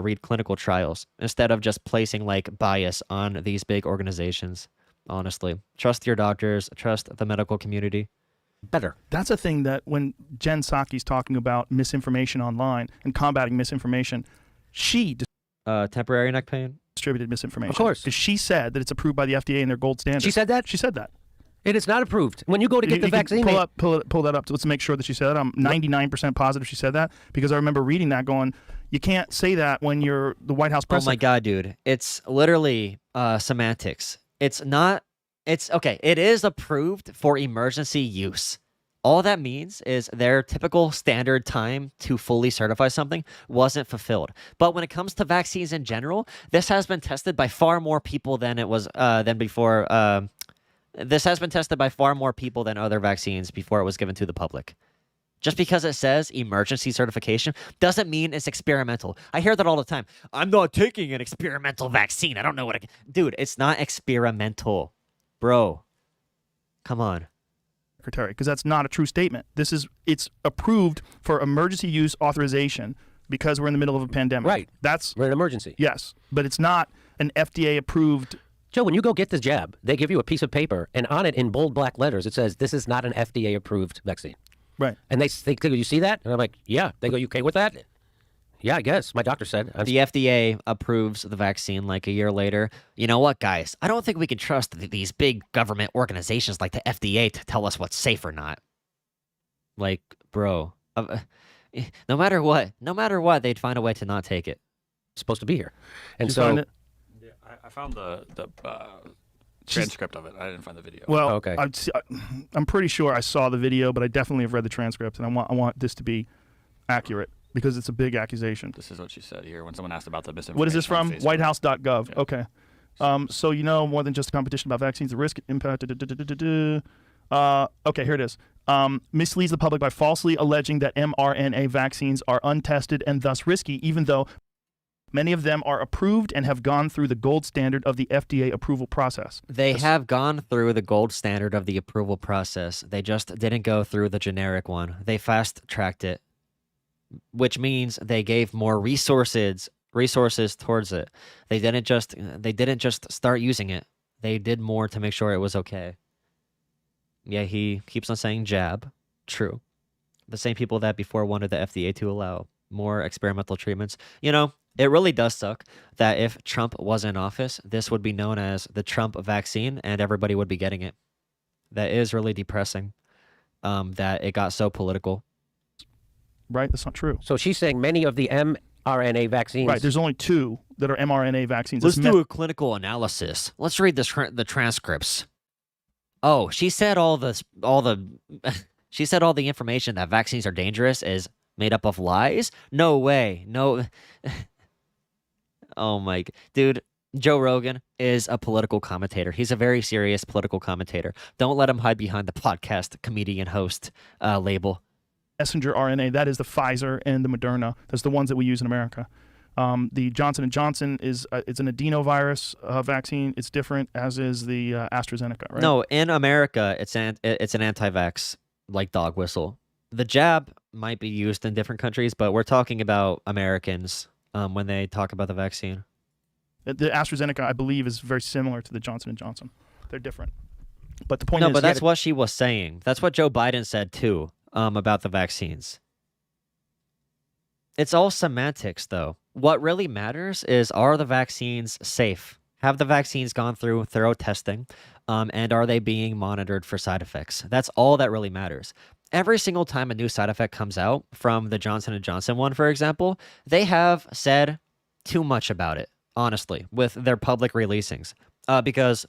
read clinical trials instead of just placing like bias on these big organizations. Honestly, trust your doctors, trust the medical community. Better. That's a thing that when Jen Psaki's talking about misinformation online and combating misinformation, she Temporary neck pain. distributed misinformation. Of course. Because she said that it's approved by the FDA and their gold standard. She said that? She said that. It is not approved. When you go to get the You can vaccine, pull that up. Let's make sure that she said that. I'm 99% positive she said that because I remember reading that going, you can't say that when you're the White House press. Oh my God, dude. It's literally semantics. It's not, it's okay. It is approved for emergency use. All that means is their typical standard time to fully certify something wasn't fulfilled. But when it comes to vaccines in general, this has been tested by far more people than it was than before. This has been tested by far more people than other vaccines before it was given to the public. Just because it says emergency certification doesn't mean it's experimental. I hear that all the time. I'm not taking an experimental vaccine. I don't know what Dude, it's not experimental. Bro, come on. Secretary, because that's not a true statement. It's approved for emergency use authorization because we're in the middle of a pandemic. Right. That's we're in an emergency. yes, but it's not an FDA approved. Joe, when you go get the jab, they give you a piece of paper, and on it in bold black letters, it says, this is not an FDA approved vaccine. Right. And they go, you see that? And I'm like, yeah. They go, you okay with that? Yeah, I guess. My doctor said. The FDA approves the vaccine like a year later. You know what, guys? I don't think we can trust these big government organizations like the FDA to tell us what's safe or not. Like, bro, no matter what, they'd find a way to not take it. Supposed to be here. And Did you find so, it? Yeah, I found the transcript of it. I didn't find the video. Well, Okay. I'm pretty sure I saw the video, but I definitely have read the transcript, and I want this to be accurate because it's a big accusation. This is what she said here when someone asked about the misinformation. What is this on from? Facebook. WhiteHouse.gov. Yeah. Okay. So you know more than just a competition about vaccines, the risk impact. Okay, here it is. Misleads the public by falsely alleging that mRNA vaccines are untested and thus risky, even though many of them are approved and have gone through the gold standard of the FDA approval process. They have gone through the gold standard of the approval process. They just didn't go through the generic one. They fast-tracked it, which means they gave more resources towards it. They didn't just start using it. They did more to make sure it was okay. Yeah, he keeps on saying jab. True. The same people that before wanted the FDA to allow more experimental treatments. You know, it really does suck that if Trump was in office, this would be known as the Trump vaccine and everybody would be getting it. That is really depressing that it got so political. Right? That's not true. so she's saying many of the mRNA vaccines. Right. There's only 2 that are mRNA vaccines. Let's It's do a clinical analysis. Let's read the transcripts. Oh, she said she said all the information that vaccines are dangerous is made up of lies? No way. No. Oh my, dude, Joe Rogan is a political commentator. He's a very serious political commentator. Don't let him hide behind the podcast comedian host label. messenger RNA. That is the Pfizer and the Moderna. That's the ones that we use in America. The Johnson & Johnson is it's an adenovirus vaccine. It's different, as is the AstraZeneca, right? No, in America, it's an anti-vax like dog whistle. The jab might be used in different countries, but we're talking about Americans when they talk about the vaccine. The AstraZeneca, I believe, is very similar to the Johnson & Johnson. They're different. But the point No, is, but that's what she was saying. That's what Joe Biden said too about the vaccines. It's all semantics, though. What really matters is, are the vaccines safe? Have the vaccines gone through thorough testing? And are they being monitored for side effects? That's all that really matters. Every single time a new side effect comes out from the Johnson & Johnson one, for example, they have said too much about it, honestly, with their public releasings. Because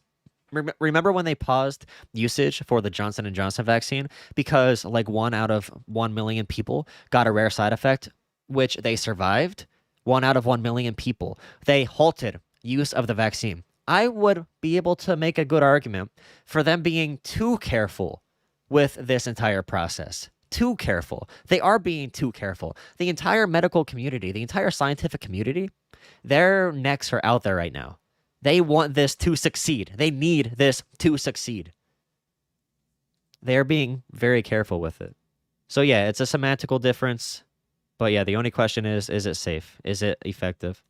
remember when they paused usage for the Johnson & Johnson vaccine because like 1 out of 1 million people got a rare side effect, which they survived? 1 out of 1 million people. They halted use of the vaccine. I would be able to make a good argument for them being too careful with this entire process. Too careful. They are being too careful. The entire medical community, the entire scientific community, their necks are out there right now. They want this to succeed. They need this to succeed. They're being very careful with it. So yeah, it's a semantical difference. But yeah, the only question is it safe? Is it effective?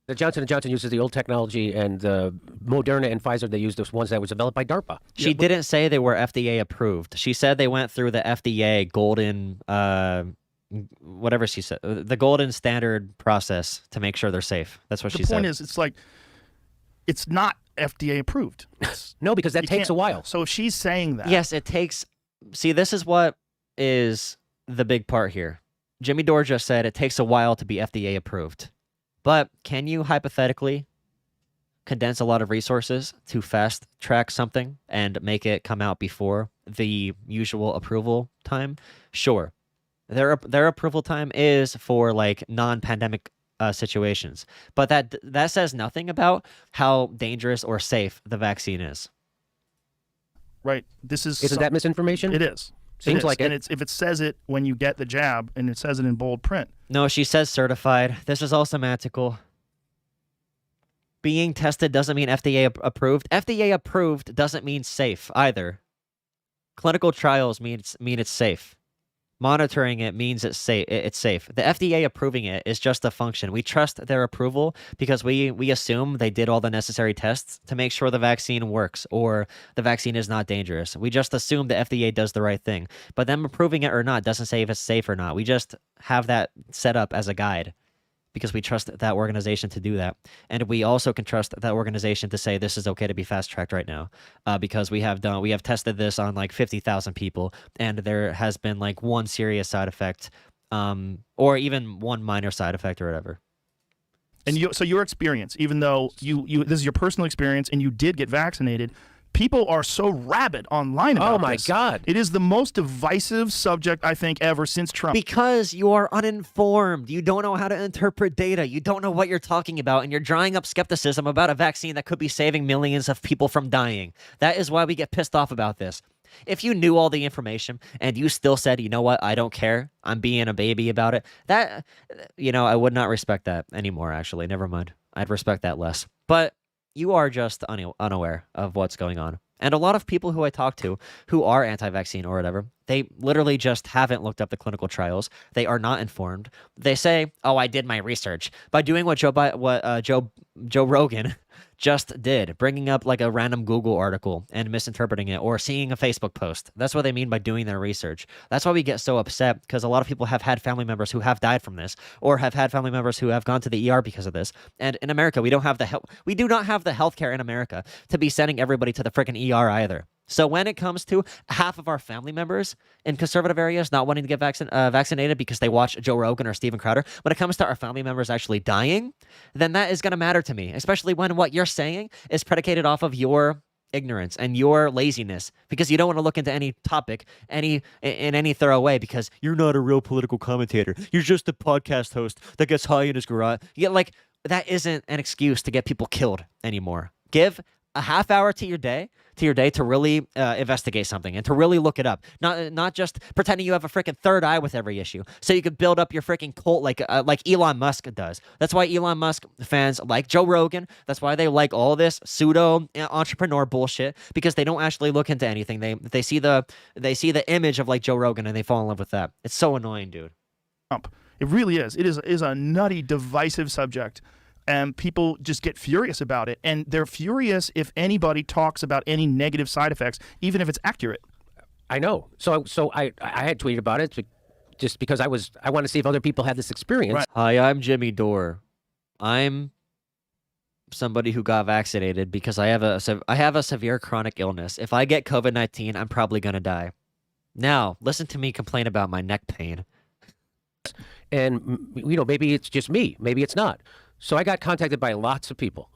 The Johnson & Johnson uses the old technology, and Moderna and Pfizer, they use those ones that was developed by DARPA. She didn't say they were FDA approved. She said they went through the FDA golden, whatever she said, the golden standard process to make sure they're safe. That's what she said. The point is, it's like, it's not FDA approved. No, because that You takes a can't- while. So if she's saying that, Yes, it takes. See, this is what is the big part here. Jimmy Dore just said it takes a while to be FDA approved. But can you hypothetically condense a lot of resources to fast track something and make it come out before the usual approval time? Sure. Their approval time is for like non-pandemic situations, but that says nothing about how dangerous or safe the vaccine is. right? This is Isn't that misinformation? It is. Seems like it. And if it says it when you get the jab, and it says it in bold print. No, she says certified. This is all semantical. Being tested doesn't mean FDA approved. FDA approved doesn't mean safe either. Clinical trials mean it's safe. Monitoring it means it's safe. It's safe. The FDA approving it is just a function. We trust their approval because we assume they did all the necessary tests to make sure the vaccine works or the vaccine is not dangerous. We just assume the FDA does the right thing. But them approving it or not doesn't say if it's safe or not. We just have that set up as a guide because we trust that organization to do that. And we also can trust that organization to say this is okay to be fast-tracked right now because we have tested this on like 50,000 people and there has been like one serious side effect or even one minor side effect or whatever. And so your experience, even though you this is your personal experience and you did get vaccinated, people are so rabid online about Oh my this. God. It is the most divisive subject, I think, ever since Trump. Because you are uninformed. You don't know how to interpret data. You don't know what you're talking about, and you're drawing up skepticism about a vaccine that could be saving millions of people from dying. That is why we get pissed off about this. If you knew all the information and you still said, you know what, I don't care, I'm being a baby about it, that, I would not respect that anymore, actually. Never mind. I'd respect that less. But you are just unaware of what's going on. And a lot of people who I talk to who are anti-vaccine or whatever, they literally just haven't looked up the clinical trials. They are not informed. They say, "Oh, I did my research." By doing what Joe Rogan just did, bringing up like a random Google article and misinterpreting it or seeing a Facebook post. That's what they mean by doing their research. That's why we get so upset because a lot of people have had family members who have died from this or have had family members who have gone to the ER because of this. And in America, we do not have the healthcare in America to be sending everybody to the freaking ER either. So when it comes to half of our family members in conservative areas not wanting to get vaccinated because they watch Joe Rogan or Steven Crowder, when it comes to our family members actually dying, then that is going to matter to me, especially when what you're saying is predicated off of your ignorance and your laziness because you don't want to look into any topic in any thorough way because you're not a real political commentator. You're just a podcast host that gets high in his garage. That isn't an excuse to get people killed anymore. Give a half hour to your day to really investigate something and to really look it up. Not just pretending you have a freaking third eye with every issue, so you could build up your freaking cult like Elon Musk does. That's why Elon Musk fans like Joe Rogan. That's why they like all this pseudo entrepreneur bullshit because they don't actually look into anything. They see the image of like Joe Rogan and they fall in love with that. It's so annoying, dude. It really is. It is a nutty, divisive subject. And people just get furious about it. And they're furious if anybody talks about any negative side effects, even if it's accurate. I know. So I had tweeted about it just because I want to see if other people had this experience. Right. Hi, I'm Jimmy Dore. I'm somebody who got vaccinated because I have a severe chronic illness. If I get COVID-19, I'm probably going to die. Now, listen to me complain about my neck pain. And, maybe it's just me. Maybe it's not. So I got contacted by lots of people.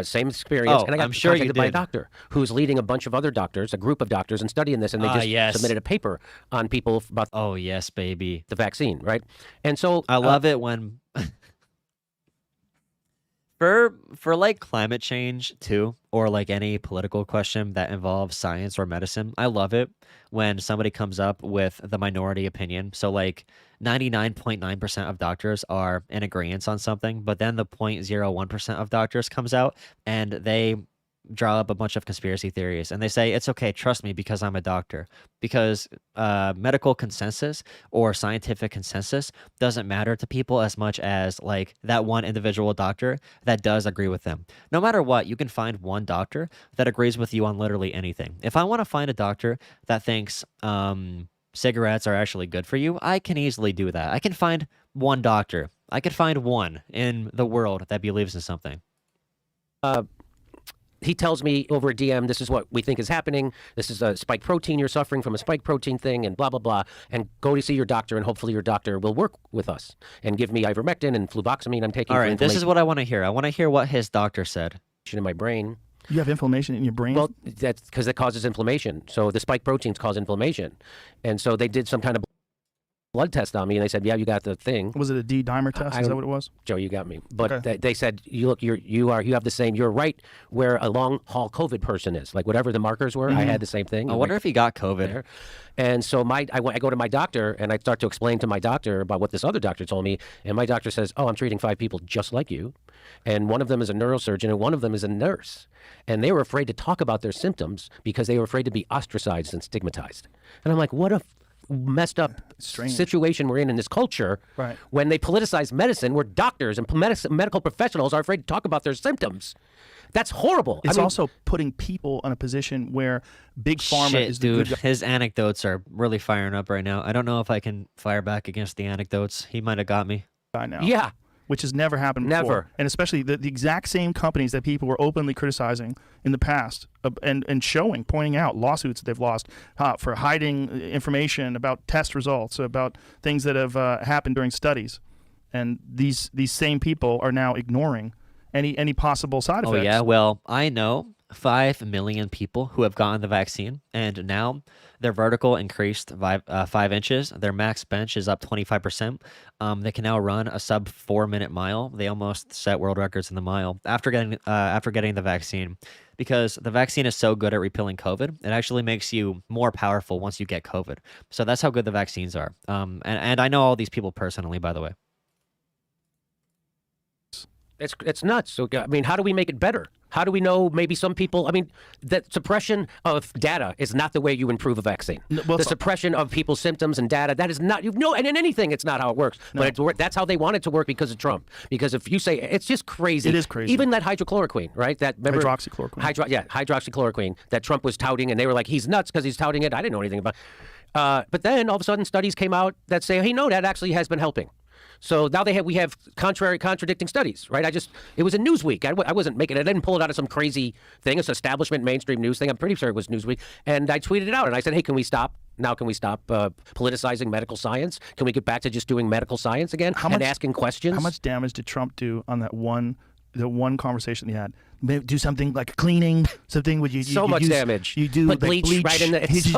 Same experience. And I got I'm sure you contacted by a did. doctor who's leading a bunch of other doctors, a group of doctors, and studying this. And they just Yes. submitted a paper on people about Oh, yes, baby. the vaccine, right? And so I love it when for like climate change too, or like any political question that involves science or medicine, I love it when somebody comes up with the minority opinion. So like 99.9% of doctors are in agreement on something, but then the 0.01% of doctors comes out and they draw up a bunch of conspiracy theories, and they say it's okay, trust me, because I'm a doctor. Because medical consensus or scientific consensus doesn't matter to people as much as like that one individual doctor that does agree with them. No matter what, you can find one doctor that agrees with you on literally anything. If I want to find a doctor that thinks cigarettes are actually good for you, I can easily do that. I can find one doctor. I could find one in the world that believes in something. He tells me over a DM, this is what we think is happening. This is a spike protein. You're suffering from a spike protein thing and blah, blah, blah. And go to see your doctor, and hopefully your doctor will work with us and give me ivermectin and fluvoxamine I'm taking. All for right, this is what I want to hear. I want to hear what his doctor said. In my brain. You have inflammation in your brain? Well, that's because it causes inflammation. So the spike proteins cause inflammation. And so they did some kind of blood test on me, and they said, yeah, you got the thing. Was it a D-dimer test? Is that what it was? Joe, you got me. But Okay. they said, you look, you have the same, you're right where a long haul COVID person is. Like whatever the markers were, I had the same thing. I wonder if he got COVID. There. And so I go to my doctor, and I start to explain to my doctor about what this other doctor told me. And my doctor says, oh, I'm treating 5 people just like you. And one of them is a neurosurgeon, and one of them is a nurse. And they were afraid to talk about their symptoms because they were afraid to be ostracized and stigmatized. And I'm like, what a messed up situation we're in this culture, Right. when they politicize medicine, where doctors and medical professionals are afraid to talk about their symptoms. That's horrible. It's also putting people in a position where big pharma Shit, is the dude. good guy. His anecdotes are really firing up right now. I don't know if I can fire back against the anecdotes. He might have got me. Now. Yeah. Which has never happened before. Never. And especially the exact same companies that people were openly criticizing in the past and pointing out lawsuits that they've lost for hiding information about test results, about things that have happened during studies. And these same people are now ignoring any possible side effects. Oh, yeah? Well, I know 5 million people who have gotten the vaccine, and now their vertical increased 5 inches. Their max bench is up 25%. They can now run a sub 4-minute mile. They almost set world records in the mile after getting the vaccine, because the vaccine is so good at repelling COVID. It actually makes you more powerful once you get COVID. So that's how good the vaccines are. And I know all these people personally, by the way. It's nuts. So, I mean, how do we make it better? How do we know maybe some people, I mean, that suppression of data is not the way you improve a vaccine. The suppression of people's symptoms and data, that is not, and in anything, it's not how it works. No. But that's how they want it to work because of Trump. Because if you say, it's just crazy. It is crazy. Even that hydrochloroquine, right? Hydroxychloroquine. Hydroxychloroquine that Trump was touting, and they were like, he's nuts because he's touting it. I didn't know anything about it. But then all of a sudden studies came out that say, hey, no, that actually has been helping. So now we have contradicting studies, right? It was in Newsweek. I wasn't making it. I didn't pull it out of some crazy thing. It's establishment mainstream news thing. I'm pretty sure it was Newsweek. And I tweeted it out, and I said, hey, can we stop? Now can we stop politicizing medical science? Can we get back to just doing medical science again and asking questions? How much damage did Trump do on the one conversation he had? Maybe do something like cleaning, something with you. So much damage. You do Put like bleach right in the. It's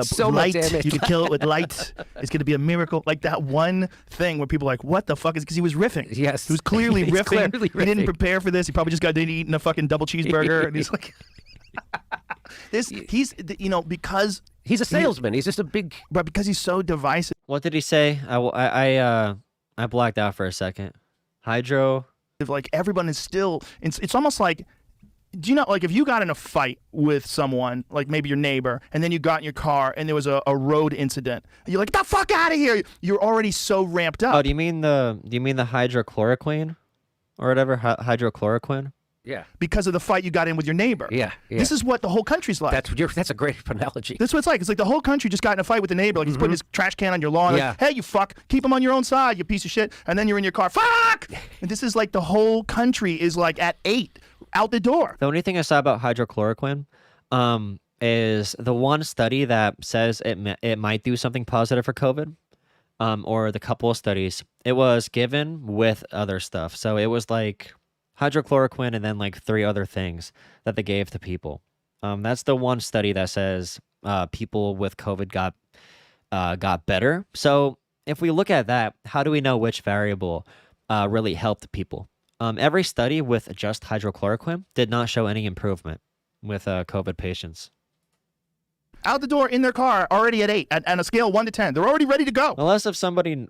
so light. much damage. You could kill it with light. It's going to be a miracle. Like that one thing where people are like, "What the fuck is?" Because he was riffing. Yes, he was clearly riffing. Clearly He didn't prepare for this. He probably just got done eating a fucking double cheeseburger, and he's like, because he's a salesman. He's just a big. But because he's so divisive. What did he say? I blacked out for a second. Hydro. Like everyone is still, it's almost like, do you know, like if you got in a fight with someone, like maybe your neighbor, and then you got in your car and there was a road incident, and you're like, get the fuck out of here! You're already so ramped up. Oh, do you mean the hydrochloroquine, or whatever? Hydrochloroquine. Yeah. Because of the fight you got in with your neighbor. Yeah. This is what the whole country's like. That's a great analogy. That's what it's like. It's like the whole country just got in a fight with the neighbor. Like he's putting his trash can on your lawn. Yeah. Like, hey, you fuck. Keep him on your own side, you piece of shit. And then you're in your car. Fuck! And this is like the whole country is like at 8 out the door. The only thing I saw about hydrochloroquine is the one study that says it might do something positive for COVID, or the couple of studies. It was given with other stuff. So it was like hydrochloroquine and then like 3 other things that they gave to people. That's the one study that says people with COVID got better. So if we look at that, how do we know which variable really helped people? Every study with just hydrochloroquine did not show any improvement with COVID patients. Out the door in their car, already at 8, on a scale 1 to 10. They're already ready to go. Unless if somebody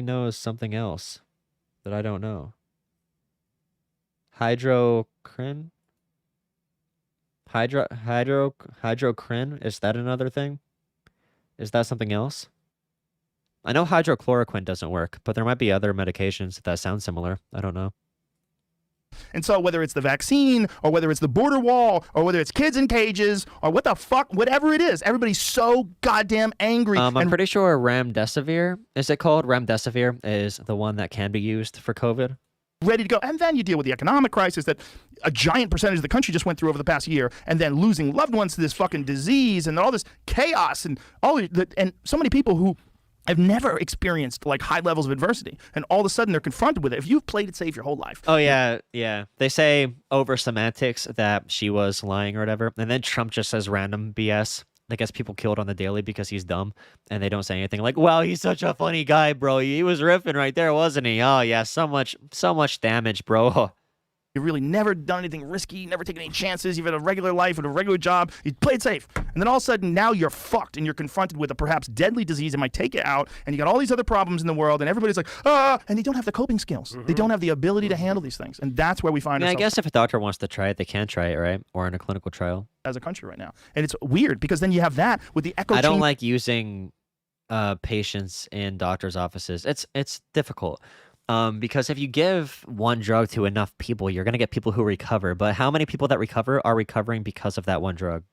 knows something else that I don't know. Hydrocrin? Hydrocrin? Is that another thing? Is that something else? I know hydrochloroquine doesn't work, but there might be other medications that sound similar. I don't know. And so whether it's the vaccine or whether it's the border wall or whether it's kids in cages or what the fuck, whatever it is, everybody's so goddamn angry. I'm pretty sure remdesivir, is it called? Remdesivir is the one that can be used for COVID. Ready to go. And then you deal with the economic crisis that a giant percentage of the country just went through over the past year, and then losing loved ones to this fucking disease and all this chaos and and so many people who have never experienced like high levels of adversity, and all of a sudden they're confronted with it. If you've played it safe your whole life. Oh yeah. They say over semantics that she was lying or whatever, and then Trump just says random BS. That gets people killed on the daily because he's dumb, and they don't say anything like, "Wow, he's such a funny guy, bro. He was riffing right there, wasn't he? Oh yeah, so much damage, bro." You've really never done anything risky, never taken any chances. You've had a regular life and a regular job. You played safe. And then all of a sudden, now you're fucked and you're confronted with a perhaps deadly disease that might take you out. And you got all these other problems in the world. And everybody's like, and they don't have the coping skills. They don't have the ability to handle these things. And that's where we find ourselves. I guess if a doctor wants to try it, they can try it, right? Or in a clinical trial. As a country right now. And it's weird because then you have that with the echo I don't chamber. like using patients in doctors' offices. It's difficult. Because if you give one drug to enough people, you're going to get people who recover. But how many people that recover are recovering because of that one drug?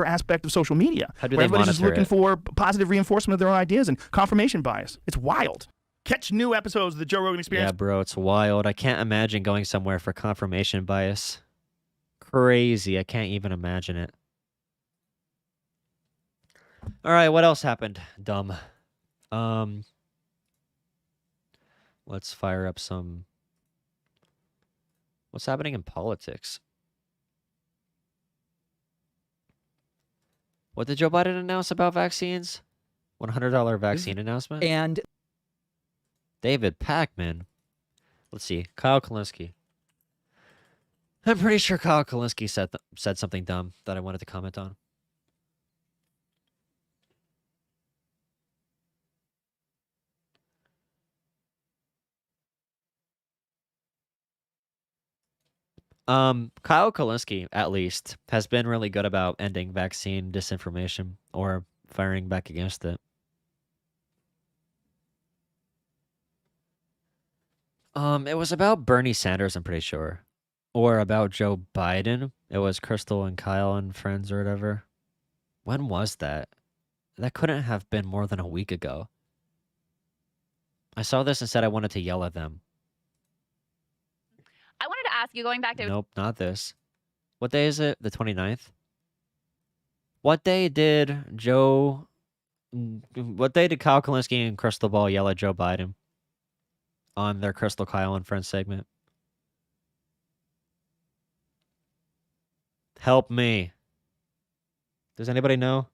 Aspect of social media. How do where they everybody's just monitor looking it? for positive reinforcement of their own ideas and confirmation bias. It's wild. Catch new episodes of the Joe Rogan Experience. Yeah, bro, it's wild. I can't imagine going somewhere for confirmation bias. Crazy. I can't even imagine it. All right, what else happened? Dumb. Let's fire up some... What's happening in politics? What did Joe Biden announce about vaccines? $100 vaccine announcement? And David Pakman. Let's see. Kyle Kulinski. I'm pretty sure Kyle Kulinski said something dumb that I wanted to comment on. Kyle Kulinski, at least, has been really good about ending vaccine disinformation or firing back against it. It was about Bernie Sanders, I'm pretty sure. Or about Joe Biden. It was Krystal and Kyle and friends or whatever. When was that? That couldn't have been more than a week ago. I saw this and said I wanted to yell at them. I wanted to ask you, going back to Nope, not this. What day is it? The 29th? What day did Kyle Kulinski and Krystal Ball yell at Joe Biden on their Krystal, Kyle, and Friends segment? Help me. Does anybody know?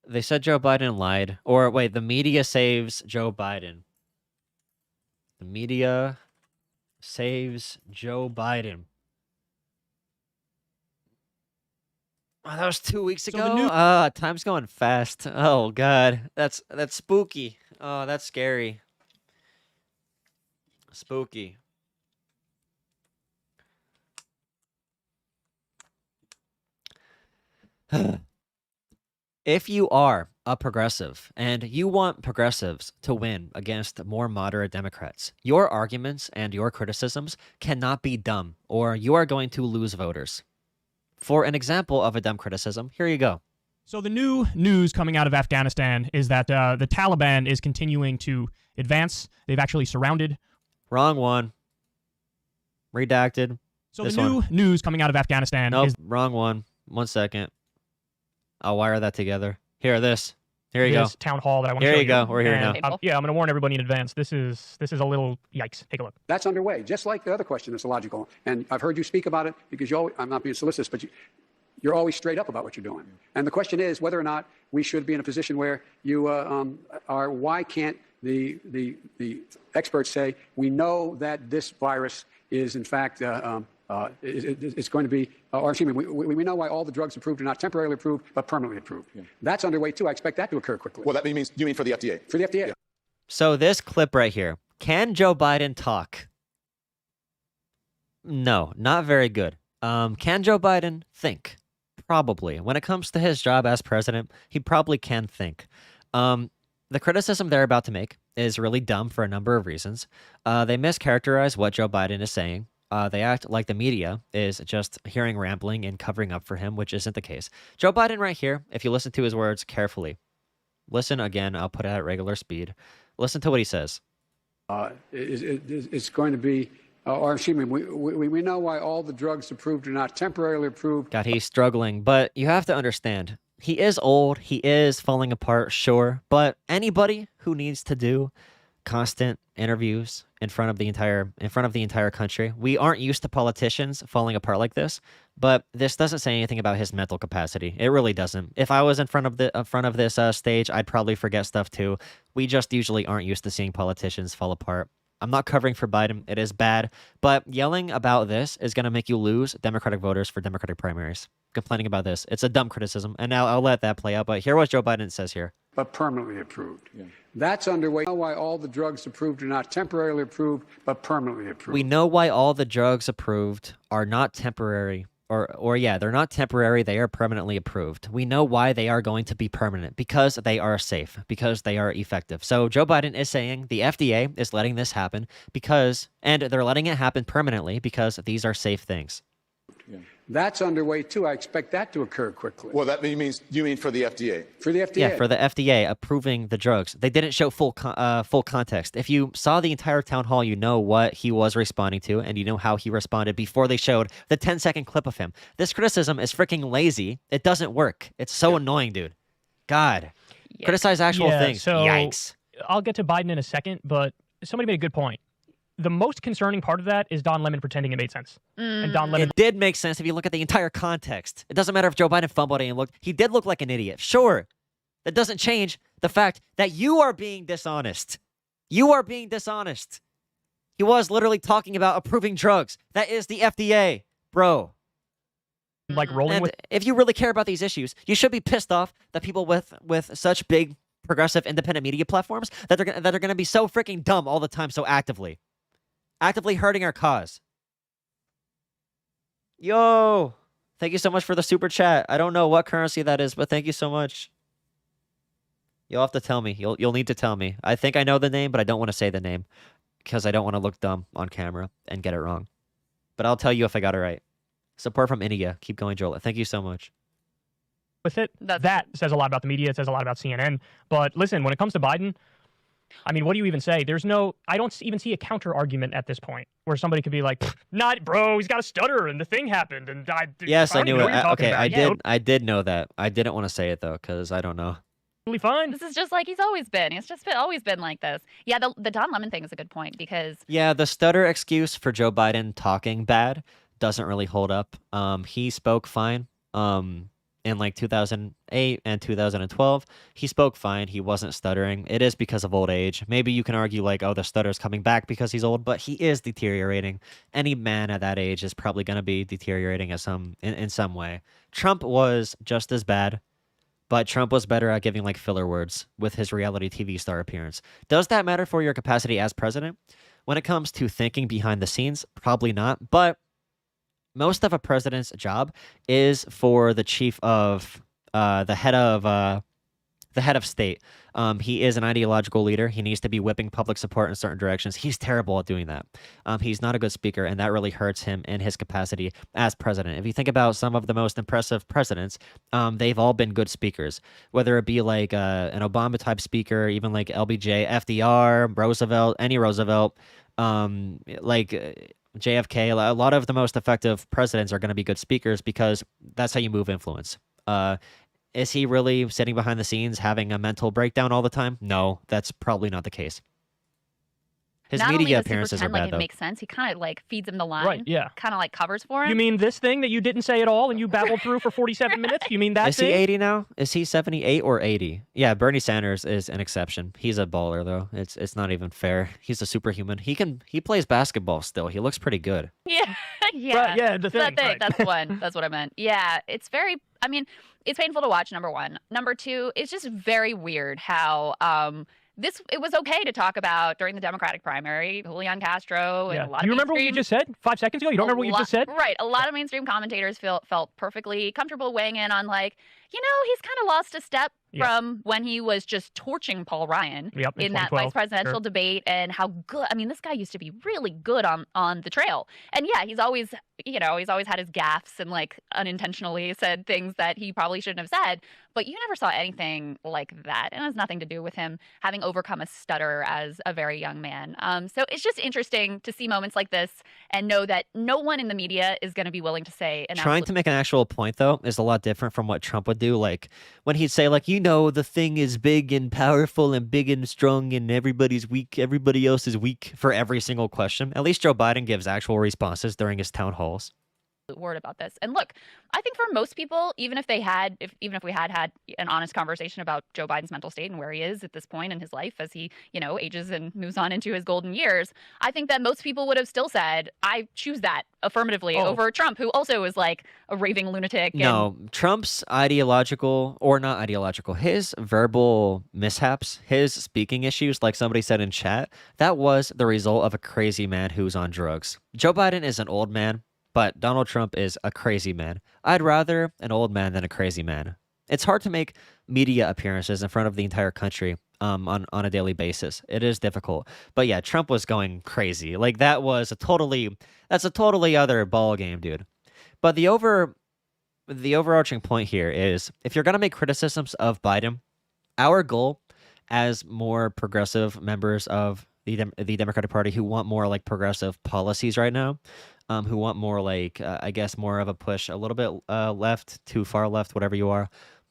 They said Joe Biden lied. Or wait, the media saves Joe Biden. The media saves Joe Biden. Oh, that was 2 weeks ago? Time's going fast. Oh, God. That's spooky. Oh, that's scary. Spooky. If you are a progressive and you want progressives to win against more moderate Democrats, your arguments and your criticisms cannot be dumb, or you are going to lose voters. For an example of a dumb criticism, here you go. So the new news coming out of Afghanistan is that the Taliban is continuing to advance. They've actually surrounded. Wrong one. Redacted. So This the new one. news coming out of Afghanistan Nope, is wrong one. 1 second. I'll wire that together. Here, this. Here you go. this town hall that I want to Here show you go. We're here And, now. yeah, I'm going to warn everybody in advance. This is a little yikes. Take a look. That's underway, just like the other question that's illogical. And I've heard you speak about it because I'm not being solicitous, but you're always straight up about what you're doing. And the question is whether or not we should be in a position where you are, why can't the experts say, we know that this virus is in fact It's going to be, or excuse me, we know why all the drugs approved are not temporarily approved, but permanently approved. That's underway too. I expect that to occur quickly. Well, that means, you mean for the FDA? For the FDA. So this clip right here, can Joe Biden talk? No, not very good. Can Joe Biden think? Probably. When it comes to his job as president, he probably can think. The criticism they're about to make is really dumb for a number of reasons. They mischaracterize what Joe Biden is saying. They act like the media is just hearing rambling and covering up for him, which isn't the case. Joe Biden right here, if you listen to his words carefully, listen again, I'll put it at regular speed. Listen to what he says. It's going to be, or excuse me, we know why all the drugs approved are not temporarily approved. God, he's struggling, but you have to understand, he is old, he is falling apart, sure, but anybody who needs to do constant interviews in front of the entire country, we aren't used to politicians falling apart like this, but this doesn't say anything about his mental capacity. It really doesn't. If I was in front of this stage, I'd probably forget stuff too. We just usually aren't used to seeing politicians fall apart. I'm not covering for Biden. It is bad, but yelling about this is going to make you lose Democratic voters for Democratic primaries. Complaining about this, it's a dumb criticism, and now I'll let that play out, but hear what Joe Biden says here. But permanently approved. That's underway. We know why all the drugs approved are not temporarily approved, but permanently approved. We know why all the drugs approved are not temporary, or yeah, they're not temporary, they are permanently approved. We know why they are going to be permanent, because they are safe, because they are effective. So Joe Biden is saying the FDA is letting this happen and they're letting it happen permanently because these are safe things. That's underway too. I expect that to occur quickly. Well, that means, you mean for the FDA? For the FDA. Yeah, for the FDA approving the drugs. They didn't show full context. If you saw the entire town hall, you know what he was responding to, and you know how he responded before they showed the 10-second clip of him. This criticism is freaking lazy. It doesn't work. It's so annoying, dude. God. Criticize actual things. So Yikes. I'll get to Biden in a second, but somebody made a good point. The most concerning part of that is Don Lemon pretending it made sense. And Don Lemon... It did make sense if you look at the entire context. It doesn't matter if Joe Biden fumbled and looked. He did look like an idiot. Sure. That doesn't change the fact that you are being dishonest. You are being dishonest. He was literally talking about approving drugs. That is the FDA, bro. Like rolling with... If you really care about these issues, you should be pissed off that people with such big progressive independent media platforms that are going to be so freaking dumb all the time so actively hurting our cause. Yo, thank you so much for the super chat. I don't know what currency that is, but thank you so much. You'll have to tell me. You'll need to tell me. I think I know the name, but I don't want to say the name because I don't want to look dumb on camera and get it wrong. But I'll tell you if I got it right. Support from India. Keep going, Jolah. Thank you so much. With it, that says a lot about the media. It says a lot about CNN. But listen, when it comes to Biden, I mean, what do you even say? I don't even see a counter argument at this point where somebody could be like, not, bro, he's got a stutter and the thing happened. And Yes, I knew it. Okay, about. I did know that. I didn't want to say it though, because I don't know. Totally fine. This is just like he's always been. He's just always been like this. Yeah, the Don Lemon thing is a good point because... Yeah, the stutter excuse for Joe Biden talking bad doesn't really hold up. He spoke fine. In like 2008 and 2012, he spoke fine. He wasn't stuttering. It is because of old age. Maybe you can argue like, oh, the stutter's coming back because he's old, but he is deteriorating. Any man at that age is probably going to be deteriorating in some way. Trump was just as bad, but Trump was better at giving like filler words with his reality TV star appearance. Does that matter for your capacity as president? When it comes to thinking behind the scenes, probably not, but most of a president's job is for the chief of the head of state. He is an ideological leader. He needs to be whipping public support in certain directions. He's terrible at doing that. He's not a good speaker, and that really hurts him in his capacity as president. If you think about some of the most impressive presidents, they've all been good speakers, whether it be like an Obama-type speaker, even like LBJ, FDR, Roosevelt, any Roosevelt, JFK, a lot of the most effective presidents are going to be good speakers because that's how you move influence. Is he really sitting behind the scenes having a mental breakdown all the time? No, that's probably not the case. His Not only media does he appearances are pretend like bad it though. makes sense, he kind of like feeds him the line. Right, yeah. Kind of like covers for him. You mean this thing that you didn't say at all and you babbled through for 47 minutes? You mean that Is he thing? 80 now? Is he 78 or 80? Yeah, Bernie Sanders is an exception. He's a baller though. It's not even fair. He's a superhuman. He plays basketball still. He looks pretty good. Yeah, yeah, Right, yeah, the thing, That thing. right. That's the one. That's what I meant. Yeah, it's very. I mean, it's painful to watch. Number one. Number two, it's just very weird how it was okay to talk about during the Democratic primary, Julian Castro and Yeah. a lot Do of you remember what you mainstream- just said 5 seconds ago? You don't remember what you just said? Right. A lot of mainstream commentators felt perfectly comfortable weighing in on like, he's kind of lost a step from when he was just torching Paul Ryan Yep, in in that 2012, vice presidential sure. debate, and how good. I mean, this guy used to be really good on the trail. And yeah, he's always had his gaffes and like unintentionally said things that he probably shouldn't have said. But you never saw anything like that. And it has nothing to do with him having overcome a stutter as a very young man. So it's just interesting to see moments like this and know that no one in the media is going to be willing to say an Trying to make an actual point though is a lot different from what Trump would do. Like when he'd say like, the thing is big and powerful and big and strong and everybody's weak, everybody else is weak for every single question. At least Joe Biden gives actual responses during his town halls. word about this. And look, I think for most people, even if we had an honest conversation about Joe Biden's mental state and where he is at this point in his life as he, ages and moves on into his golden years, I think that most people would have still said, I choose that affirmatively over Trump, who also is like a raving lunatic. No, Trump's ideological, or not ideological, his verbal mishaps, his speaking issues, like somebody said in chat, that was the result of a crazy man who's on drugs. Joe Biden is an old man, but Donald Trump is a crazy man. I'd rather an old man than a crazy man. It's hard to make media appearances in front of the entire country on a daily basis. It is difficult. But yeah, Trump was going crazy. Like that's a totally other ball game, dude. But the overarching point here is if you're going to make criticisms of Biden, our goal as more progressive members of the Democratic Party who want more like progressive policies right now, who want more like, I guess, more of a push, a little bit left to far left, whatever you are,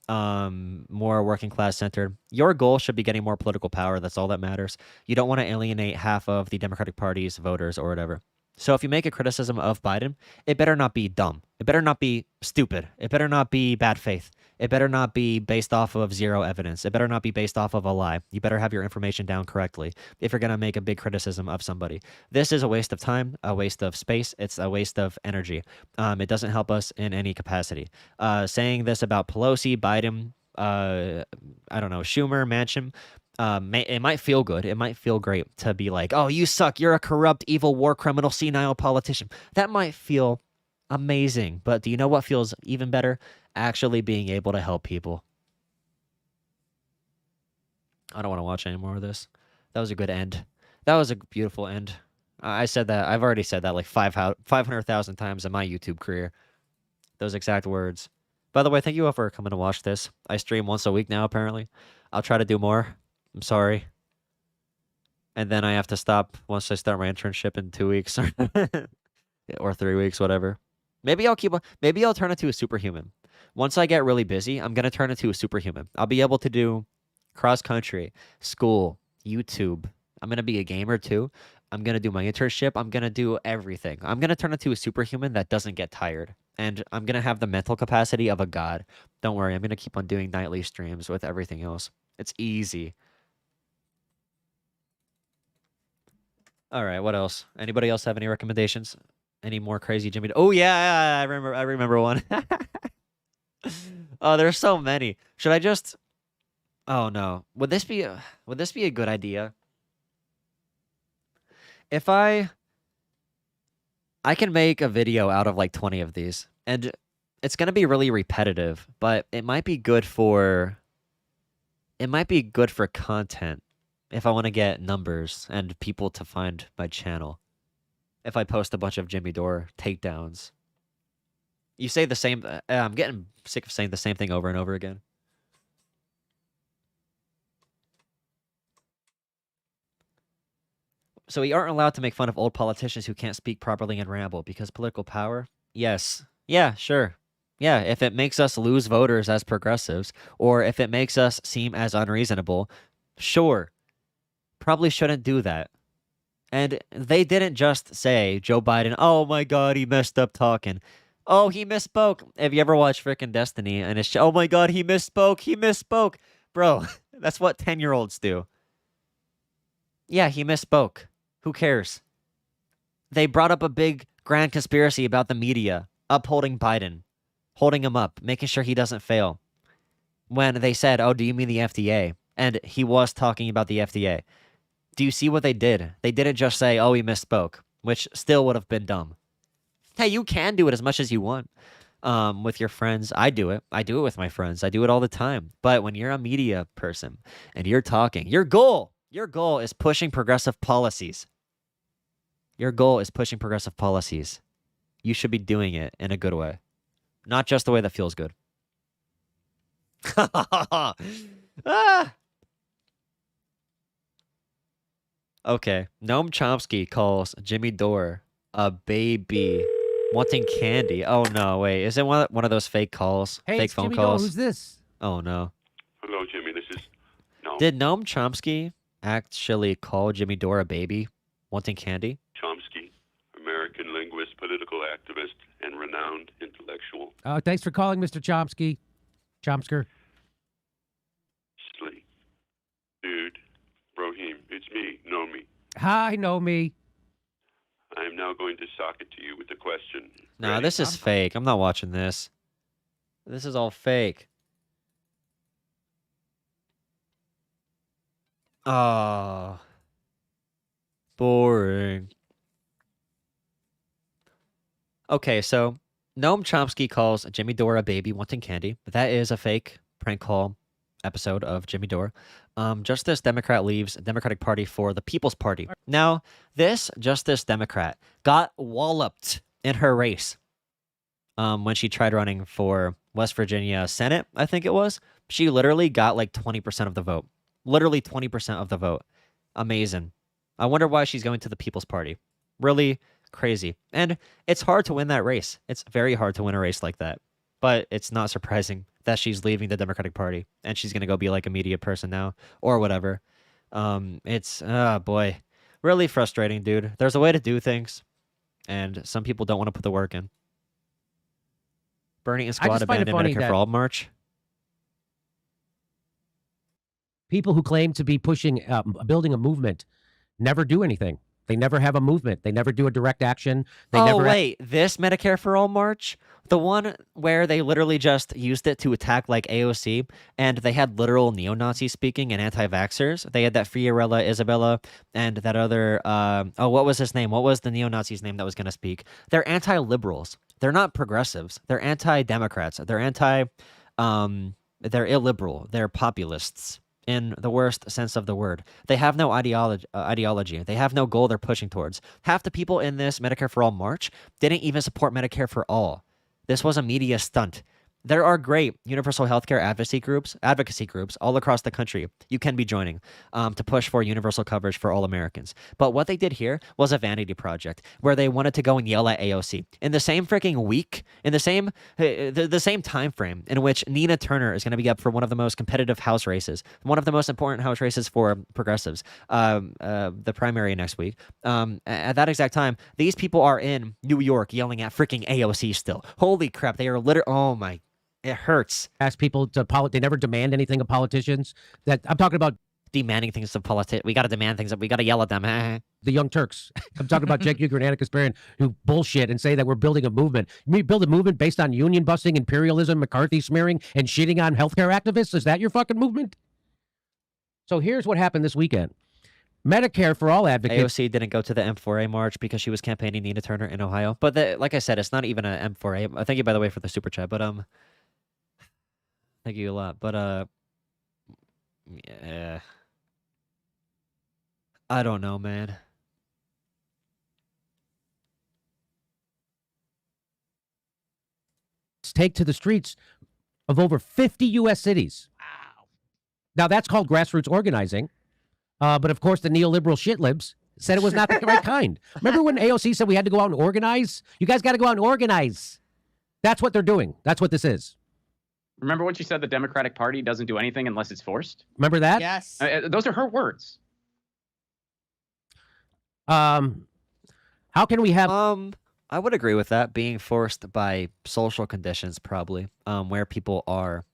more working class centered. Your goal should be getting more political power. That's all that matters. You don't want to alienate half of the Democratic Party's voters or whatever. So if you make a criticism of Biden, it better not be dumb. It better not be stupid. It better not be bad faith. It better not be based off of zero evidence. It better not be based off of a lie. You better have your information down correctly if you're going to make a big criticism of somebody. This is a waste of time, a waste of space. It's a waste of energy. It doesn't help us in any capacity. Saying this about Pelosi, Biden, I don't know, Schumer, Manchin, it might feel good. It might feel great to be like, oh, you suck. You're a corrupt, evil, war criminal, senile politician. That might feel amazing. But do you know what feels even better? Actually being able to help people. I don't want to watch any more of this. That was a good end. That was a beautiful end. I said that. I've already said that like 500,000 times in my YouTube career. Those exact words. By the way, thank you all for coming to watch this. I stream once a week now, apparently. I'll try to do more. I'm sorry. And then I have to stop once I start my internship in 2 weeks or 3 weeks, whatever. Maybe I'll turn into a superhuman. Once I get really busy, I'm going to turn into a superhuman. I'll be able to do cross country, school, YouTube. I'm going to be a gamer too. I'm going to do my internship. I'm going to do everything. I'm going to turn into a superhuman that doesn't get tired. And I'm going to have the mental capacity of a god. Don't worry. I'm going to keep on doing nightly streams with everything else. It's easy. All right, what else? Anybody else have any recommendations? Any more crazy Jimmy? Oh yeah, I remember one. Oh, there's so many. Should I just? Oh no. Would this be a good idea? If I can make a video out of like 20 of these, and it's gonna be really repetitive, but it might be good for content if I want to get numbers and people to find my channel. If I post a bunch of Jimmy Dore takedowns. You say the same... I'm getting sick of saying the same thing over and over again. So we aren't allowed to make fun of old politicians who can't speak properly and ramble because political power? Yes. Yeah, sure. Yeah, if it makes us lose voters as progressives, or if it makes us seem as unreasonable, sure. Probably shouldn't do that. And they didn't just say Joe Biden, oh my God, he messed up talking. Oh, he misspoke. Have you ever watched frickin' Destiny? And it's, oh my God, he misspoke. He misspoke. Bro, that's what 10-year-olds do. Yeah, he misspoke. Who cares? They brought up a big grand conspiracy about the media upholding Biden, holding him up, making sure he doesn't fail. When they said, oh, do you mean the FDA? And he was talking about the FDA. Do you see what they did? They didn't just say, oh, he misspoke, which still would have been dumb. Hey, you can do it as much as you want with your friends. I do it. I do it with my friends. I do it all the time. But when you're a media person and you're talking, your goal is pushing progressive policies. Your goal is pushing progressive policies. You should be doing it in a good way, not just the way that feels good. Ah. Okay, Noam Chomsky calls Jimmy Dore a baby wanting candy. Oh no, wait, is it one of those fake calls? Hey, fake it's phone Jimmy calls? Dore. Who's this? Oh no. Hello, Jimmy. This is no. Did Noam Chomsky actually call Jimmy Dore a baby wanting candy? Chomsky, American linguist, political activist, and renowned intellectual. Oh, thanks for calling, Mr. Chomsky. Chomsker. Slee. Dude. Rohim, it's me. Know me. Hi, know me. I am now going to sock it to you with a question. No, this is fake. I'm not watching this. This is all fake. Ah, boring. Okay, so Noam Chomsky calls Jimmy Dore a baby wanting candy. That is a fake prank call episode of Jimmy Dore. Justice Democrat leaves Democratic Party for the People's Party. Now, this Justice Democrat got walloped in her race when she tried running for West Virginia Senate, I think it was. She literally got like 20% of the vote. Literally 20% of the vote. Amazing. I wonder why she's going to the People's Party. Really crazy. And it's hard to win that race. It's very hard to win a race like that. But it's not surprising that she's leaving the Democratic Party and she's going to go be like a media person now or whatever. It's, boy, really frustrating, dude. There's a way to do things and some people don't want to put the work in. Bernie and squad abandoned Medicare for All march. People who claim to be pushing, building a movement, never do anything. They never have a movement. They never do a direct action. They Wait, this Medicare for All march? The one where they literally just used it to attack like AOC and they had literal neo-Nazis speaking and anti-vaxxers. They had that Fiorella Isabella and that other, what was his name? What was the neo-Nazi's name that was going to speak? They're anti-liberals. They're not progressives. They're anti-Democrats. They're they're illiberal. They're populists. In the worst sense of the word. They have no ideology. They have no goal they're pushing towards. Half the people in this Medicare for All march didn't even support Medicare for All. This was a media stunt. There are great universal healthcare advocacy groups all across the country you can be joining to push for universal coverage for all Americans. But what they did here was a vanity project where they wanted to go and yell at AOC in the same freaking week, in the same time frame in which Nina Turner is going to be up for one of the most competitive House races, one of the most important House races for progressives, the primary next week. At that exact time, these people are in New York yelling at freaking AOC still. Holy crap, they are literally, oh my. It hurts. Ask people to they never demand anything of politicians. That I'm talking about demanding things of politics. We got to demand things. We got to yell at them. The Young Turks. I'm talking about Jake Uger and Anna Kasparian who bullshit and say that we're building a movement. You build a movement based on union busting, imperialism, McCarthy smearing, and shitting on healthcare activists? Is that your fucking movement? So here's what happened this weekend. Medicare for All advocates. AOC didn't go to the M4A march because she was campaigning Nina Turner in Ohio. But like I said, it's not even a M4A. Thank you, by the way, for the super chat. But thank you a lot. But yeah. I don't know, man. Take to the streets of over 50 U.S. cities. Wow. Now, that's called grassroots organizing. But, of course, the neoliberal shitlibs said it was not the right kind. Remember when AOC said we had to go out and organize? You guys got to go out and organize. That's what they're doing. That's what this is. Remember when she said the Democratic Party doesn't do anything unless it's forced? Remember that? Yes. Those are her words. How can we have? I would agree with that. Being forced by social conditions, probably, where people are.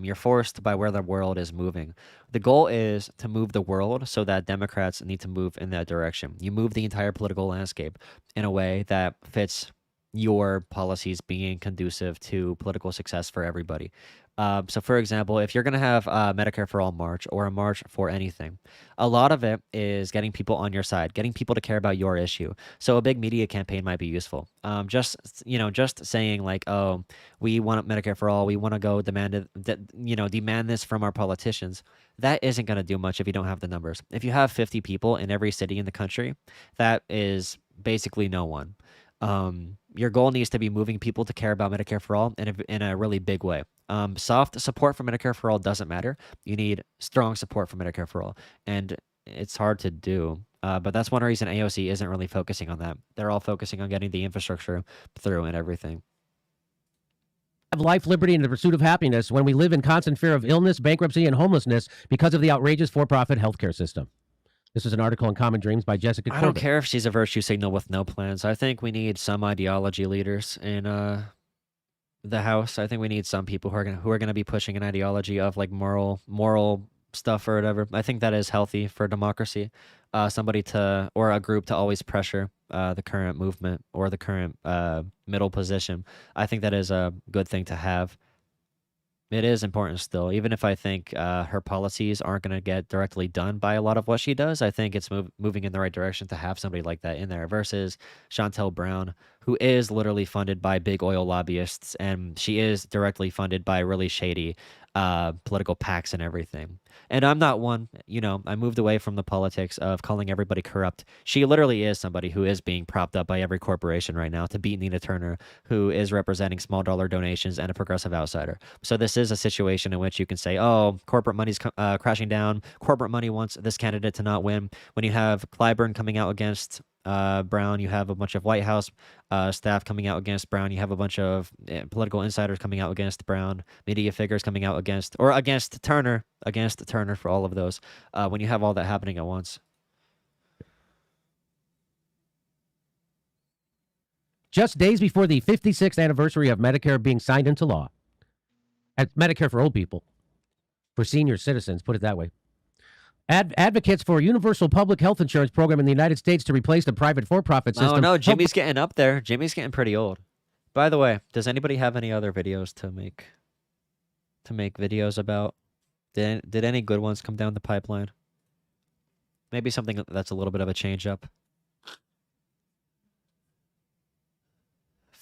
You're forced by where the world is moving. The goal is to move the world so that Democrats need to move in that direction. You move the entire political landscape in a way that fits your policies being conducive to political success for everybody. So, for example, if you're going to have a Medicare for All march or a march for anything, a lot of it is getting people on your side, getting people to care about your issue. So, a big media campaign might be useful. Just saying like, oh, we want Medicare for All, we want to go demand this from our politicians. That isn't going to do much if you don't have the numbers. If you have 50 people in every city in the country, that is basically no one. Your goal needs to be moving people to care about Medicare for All in a really big way. Soft support for Medicare for All doesn't matter. You need strong support for Medicare for All, and it's hard to do. But that's one reason AOC isn't really focusing on that. They're all focusing on getting the infrastructure through and everything. Have life, liberty, and the pursuit of happiness when we live in constant fear of illness, bankruptcy, and homelessness because of the outrageous for-profit healthcare system. This is an article in Common Dreams by Jessica Corbett. I don't care if she's a virtue signal with no plans. I think we need some ideology leaders in the House. I think we need some people who are gonna be pushing an ideology of like moral stuff or whatever. I think that is healthy for democracy. Somebody or a group to always pressure the current movement or the current middle position. I think that is a good thing to have. It is important still, even if I think her policies aren't going to get directly done by a lot of what she does. I think it's moving in the right direction to have somebody like that in there versus Chantel Brown, who is literally funded by big oil lobbyists, and she is directly funded by really shady political PACs and everything. And I'm not one, I moved away from the politics of calling everybody corrupt. She literally is somebody who is being propped up by every corporation right now to beat Nina Turner, who is representing small dollar donations and a progressive outsider. So this is a situation in which you can say, oh, corporate money's crashing down. Corporate money wants this candidate to not win. When you have Clyburn coming out against Brown, you have a bunch of White House staff coming out against Brown. You have a bunch of political insiders coming out against Brown, media figures coming out against Turner for all of those. When you have all that happening at once. Just days before the 56th anniversary of Medicare being signed into law, at Medicare for old people, for senior citizens, put it that way. Advocates for a universal public health insurance program in the United States to replace the private for-profit system. Oh, no, Jimmy's getting up there. Jimmy's getting pretty old. By the way, does anybody have any other videos to make videos about? Did any good ones come down the pipeline? Maybe something that's a little bit of a change up.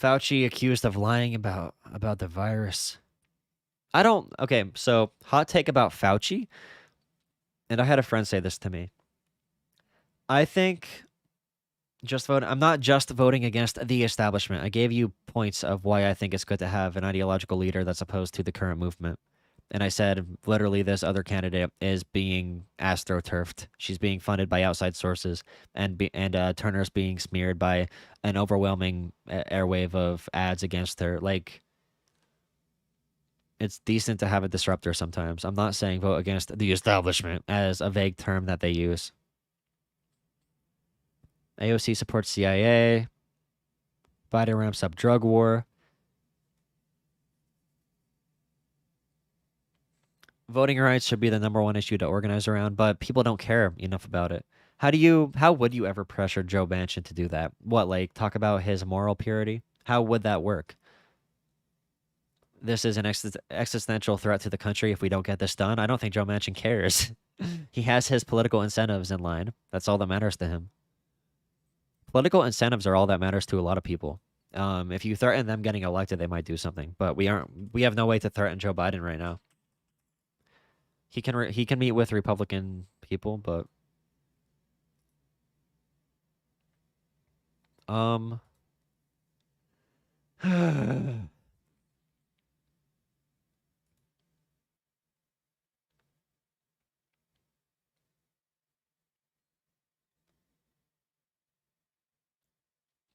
Fauci accused of lying about the virus. Okay, so hot take about Fauci. And I had a friend say this to me. I think I'm not just voting against the establishment. I gave you points of why I think it's good to have an ideological leader that's opposed to the current movement. And I said, literally, this other candidate is being astroturfed. She's being funded by outside sources, and Turner's being smeared by an overwhelming airwave of ads against her. Like, it's decent to have a disruptor sometimes. I'm not saying vote against the establishment as a vague term that they use. AOC supports CIA. Biden ramps up drug war. Voting rights should be the #1 issue to organize around, but people don't care enough about it. How would you ever pressure Joe Manchin to do that? What, like talk about his moral purity? How would that work? This is an existential threat to the country if we don't get this done. I don't think Joe Manchin cares. He has his political incentives in line. That's all that matters to him. Political incentives are all that matters to a lot of people. If you threaten them getting elected, they might do something. But we have no way to threaten Joe Biden right now. He can meet with Republican people, but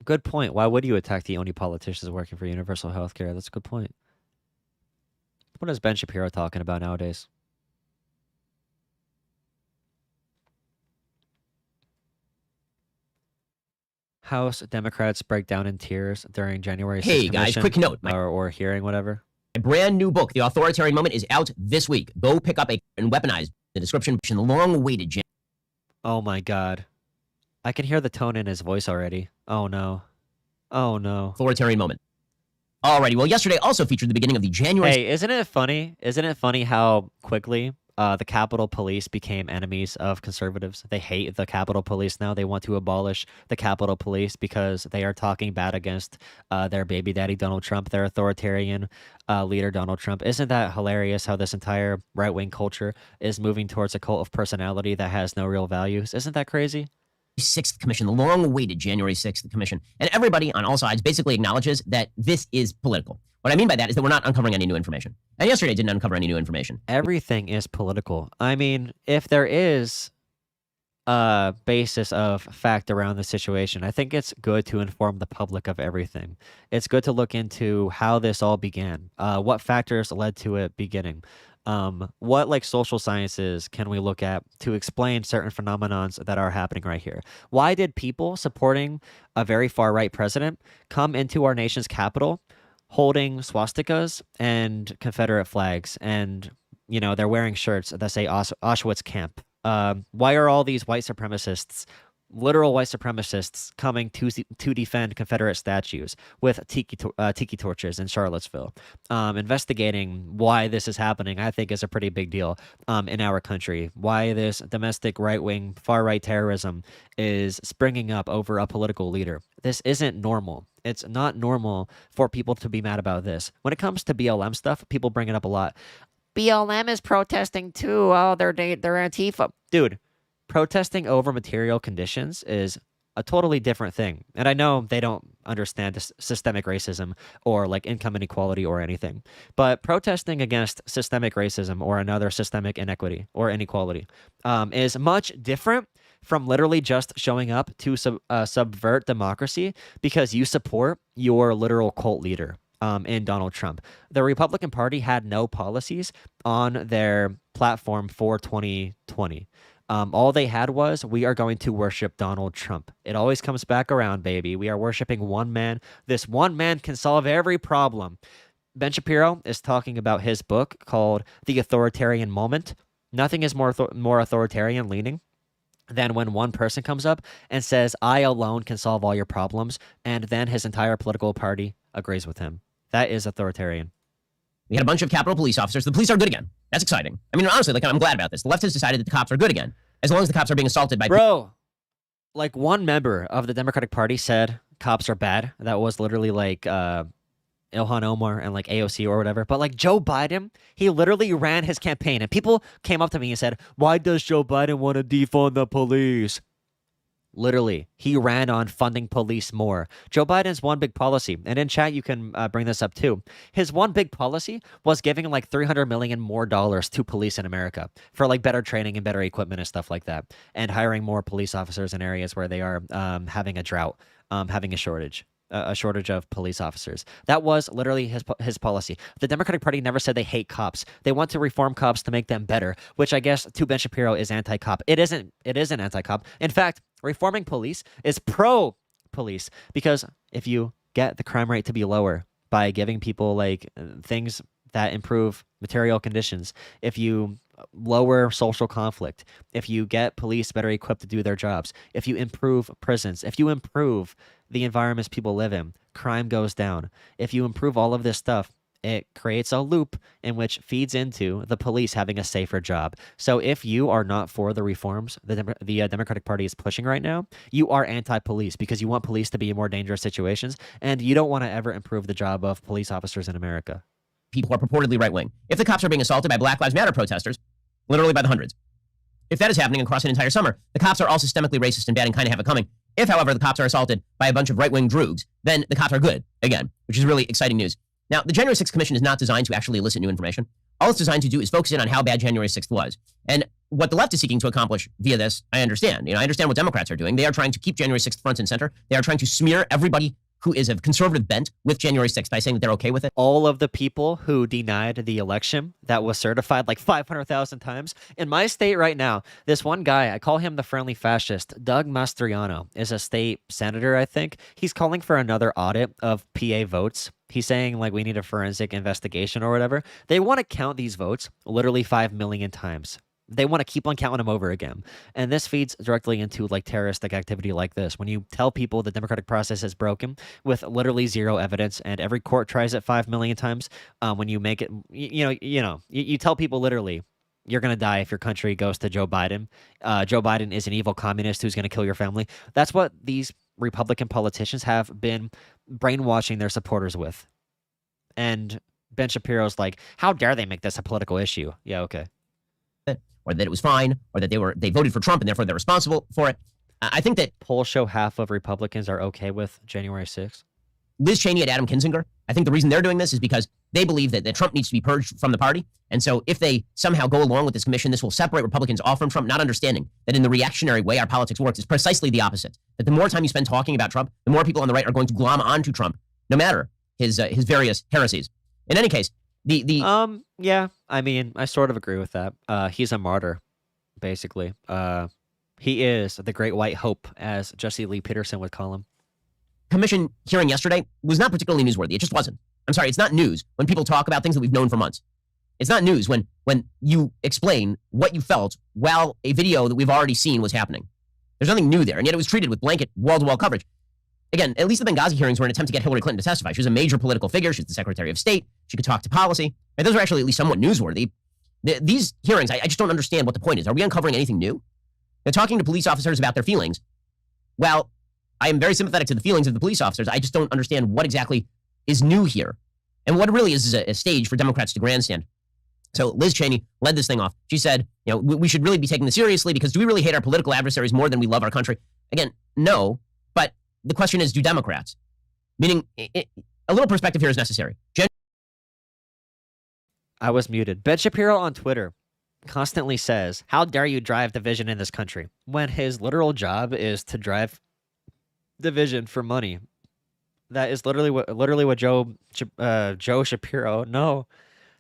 good point. Why would you attack the only politicians working for universal health care? That's a good point. What is Ben Shapiro talking about nowadays? House Democrats break down in tears during January 6th Hey guys, commission quick note. or hearing, whatever. My brand new book, The Authoritarian Moment, is out this week. Go pick up and weaponize the description in the long-awaited Oh my God. I can hear the tone in his voice already. Oh no. Oh no. Authoritarian Moment. Alrighty, well, yesterday also featured the beginning of the January... Hey, isn't it funny? Isn't it funny how quickly the Capitol Police became enemies of conservatives? They hate the Capitol Police now. They want to abolish the Capitol Police because they are talking bad against their baby daddy, Donald Trump, their authoritarian leader, Donald Trump. Isn't that hilarious how this entire right-wing culture is moving towards a cult of personality that has no real values? Isn't that crazy? 6th Commission, the long-awaited January 6th Commission. And everybody on all sides basically acknowledges that this is political. What I mean by that is that we're not uncovering any new information. And yesterday didn't uncover any new information. Everything is political. I mean, if there is a basis of fact around the situation, I think it's good to inform the public of everything. It's good to look into how this all began, what factors led to it beginning. What like social sciences can we look at to explain certain phenomenons that are happening right here? Why did people supporting a very far right president come into our nation's capital holding swastikas and Confederate flags, and you know they're wearing shirts that say Auschwitz camp? Why are all these white supremacists, literal white supremacists, coming to defend Confederate statues with tiki torches in Charlottesville? Investigating why this is happening, I think, is a pretty big deal in our country. Why this domestic right-wing, far-right terrorism is springing up over a political leader. This isn't normal. It's not normal for people to be mad about this. When it comes to BLM stuff, people bring it up a lot. BLM is protesting too. Oh, they're Antifa. Dude, protesting over material conditions is a totally different thing. And I know they don't understand systemic racism or like income inequality or anything. But protesting against systemic racism or another systemic inequity or inequality is much different from literally just showing up to subvert democracy because you support your literal cult leader in Donald Trump. The Republican Party had no policies on their platform for 2020. All they had was, we are going to worship Donald Trump. It always comes back around, baby. We are worshiping one man. This one man can solve every problem. Ben Shapiro is talking about his book called The Authoritarian Moment. Nothing is more authoritarian leaning than when one person comes up and says, I alone can solve all your problems, and then his entire political party agrees with him. That is authoritarian. We had a bunch of Capitol Police officers. The police are good again. That's exciting. I mean, honestly, like, I'm glad about this. The left has decided that the cops are good again, as long as the cops are being assaulted by... Bro, like one member of the Democratic Party said cops are bad. That was literally like Ilhan Omar and like AOC or whatever. But like Joe Biden, he literally ran his campaign, and people came up to me and said, why does Joe Biden want to defund the police? Literally, he ran on funding police more. Joe Biden's one big policy, and in chat you can bring this up too. His one big policy was giving like $300 million more to police in America for like better training and better equipment and stuff like that, and hiring more police officers in areas where they are having a drought, having a shortage of police officers. That was literally his policy. The Democratic Party never said they hate cops. They want to reform cops to make them better, which I guess to Ben Shapiro is anti-cop. It isn't anti-cop. In fact, reforming police is pro-police, because if you get the crime rate to be lower by giving people like things that improve material conditions, if you lower social conflict, if you get police better equipped to do their jobs, if you improve prisons, if you improve the environments people live in, crime goes down. If you improve all of this stuff, it creates a loop in which feeds into the police having a safer job. So if you are not for the reforms the Democratic Party is pushing right now, you are anti-police because you want police to be in more dangerous situations, and you don't want to ever improve the job of police officers in America. People are purportedly right-wing. If the cops are being assaulted by Black Lives Matter protesters, literally by the hundreds, if that is happening across an entire summer, the cops are all systemically racist and bad and kind of have it coming. If, however, the cops are assaulted by a bunch of right-wing droogs, then the cops are good, again, which is really exciting news. Now, the January 6th Commission is not designed to actually elicit new information. All it's designed to do is focus in on how bad January 6th was. And what the left is seeking to accomplish via this, I understand. I understand what Democrats are doing. They are trying to keep January 6th front and center. They are trying to smear everybody who is of conservative bent with January 6th by saying that they're okay with it? All of the people who denied the election that was certified like 500,000 times. In my state right now, this one guy, I call him the friendly fascist, Doug Mastriano, is a state senator, I think. He's calling for another audit of PA votes. He's saying like we need a forensic investigation or whatever. They want to count these votes literally 5 million times. They want to keep on counting them over again. And this feeds directly into like terroristic activity like this. When you tell people the democratic process is broken with literally zero evidence and every court tries it 5 million times, when you make it, you tell people literally, you're going to die if your country goes to Joe Biden. Joe Biden is an evil communist who's going to kill your family. That's what these Republican politicians have been brainwashing their supporters with. And Ben Shapiro's like, how dare they make this a political issue? Yeah, okay. Or that it was fine, or that they voted for Trump and therefore they're responsible for it. I think that polls show half of Republicans are okay with January 6th. Liz Cheney and Adam Kinzinger, I think the reason they're doing this is because they believe that Trump needs to be purged from the party. And so if they somehow go along with this commission, this will separate Republicans off from Trump, not understanding that in the reactionary way our politics works is precisely the opposite. That the more time you spend talking about Trump, the more people on the right are going to glom onto Trump, no matter his various heresies. In any case, yeah, I mean, I sort of agree with that. He's a martyr, basically. He is the great white hope, as Jesse Lee Peterson would call him. Commission hearing yesterday was not particularly newsworthy. It just wasn't. I'm sorry, it's not news when people talk about things that we've known for months. It's not news when you explain what you felt while a video that we've already seen was happening. There's nothing new there, and yet it was treated with blanket wall-to-wall coverage. Again, at least the Benghazi hearings were an attempt to get Hillary Clinton to testify. She was a major political figure. She was the Secretary of State. She could talk to policy. And those are actually at least somewhat newsworthy. These hearings, I just don't understand what the point is. Are we uncovering anything new? Now, talking to police officers about their feelings, well, I am very sympathetic to the feelings of the police officers. I just don't understand what exactly is new here. And what it really is a stage for Democrats to grandstand. So Liz Cheney led this thing off. She said, we should really be taking this seriously because do we really hate our political adversaries more than we love our country? Again, no. But the question is, do Democrats? Meaning, a little perspective here is necessary. I was muted. Ben Shapiro on Twitter constantly says, how dare you drive division in this country? When his literal job is to drive division for money. That is literally what Joe Shapiro, no.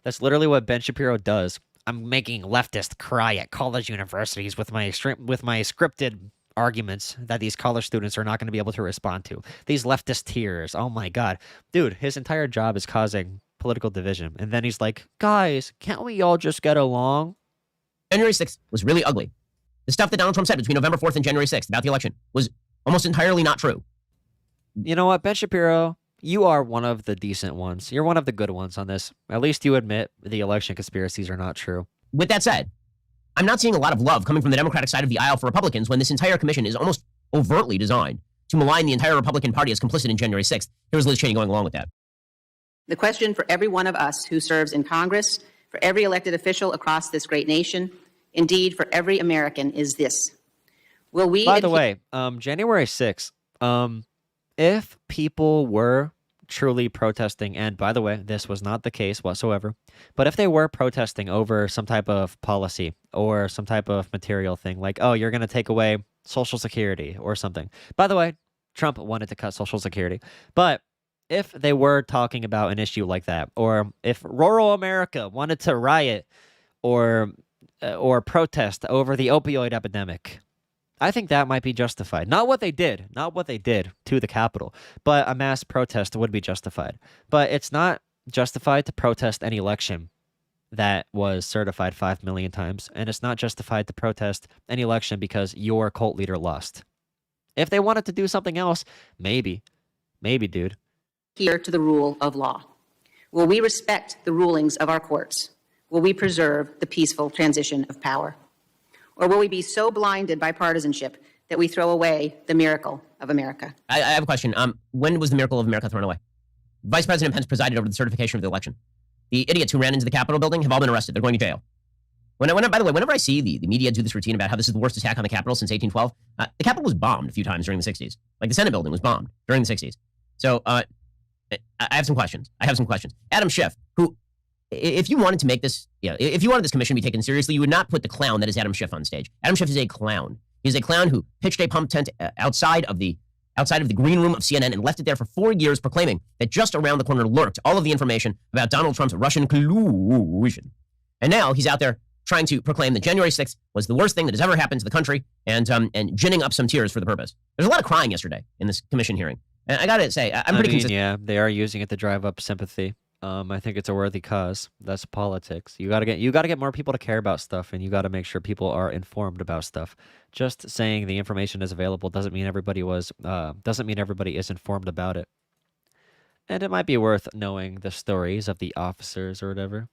That's literally what Ben Shapiro does. I'm making leftists cry at college universities with my scripted arguments that these college students are not going to be able to respond to. These leftist tears. Oh my God. Dude, his entire job is causing political division. And then he's like, guys, can't we all just get along? January 6th was really ugly. The stuff that Donald Trump said between November 4th and January 6th about the election was almost entirely not true. You know what, Ben Shapiro? You are one of the decent ones. You're one of the good ones on this. At least you admit the election conspiracies are not true. With that said, I'm not seeing a lot of love coming from the Democratic side of the aisle for Republicans when this entire commission is almost overtly designed to malign the entire Republican Party as complicit in January 6th. Here's Liz Cheney going along with that. The question for every one of us who serves in Congress, for every elected official across this great nation, indeed for every American, is this. Will we... By the way, January 6th, if people were truly protesting, and by the way, this was not the case whatsoever, but if they were protesting over some type of policy or some type of material thing, like, oh, you're going to take away Social Security or something. By the way, Trump wanted to cut Social Security. But if they were talking about an issue like that, or if rural America wanted to riot or protest over the opioid epidemic, I think that might be justified. Not what they did to the Capitol, but a mass protest would be justified. But it's not justified to protest any election that was certified 5 million times, and it's not justified to protest any election because your cult leader lost. If they wanted to do something else, maybe, dude. Adhere to the rule of law? Will we respect the rulings of our courts? Will we preserve the peaceful transition of power? Or will we be so blinded by partisanship that we throw away the miracle of America? I have a question. When was the miracle of America thrown away? Vice President Pence presided over the certification of the election. The idiots who ran into the Capitol building have all been arrested. They're going to jail. By the way, whenever I see the media do this routine about how this is the worst attack on the Capitol since 1812, the Capitol was bombed a few times during the 60s. Like the Senate building was bombed during the 60s. So I have some questions. Adam Schiff, who, if you wanted to make this, if you wanted this commission to be taken seriously, you would not put the clown that is Adam Schiff on stage. Adam Schiff is a clown. He's a clown who pitched a pump tent outside of the outside of the green room of CNN and left it there for 4 years, proclaiming that just around the corner lurked all of the information about Donald Trump's Russian collusion. And now he's out there trying to proclaim that January 6th was the worst thing that has ever happened to the country and ginning up some tears for the purpose. There's a lot of crying yesterday in this commission hearing. And I got to say, I'm pretty consistent. Yeah, they are using it to drive up sympathy. I think it's a worthy cause. That's politics. You gotta get more people to care about stuff, and you gotta make sure people are informed about stuff. Just saying the information is available doesn't mean everybody is informed about it. And it might be worth knowing the stories of the officers or whatever,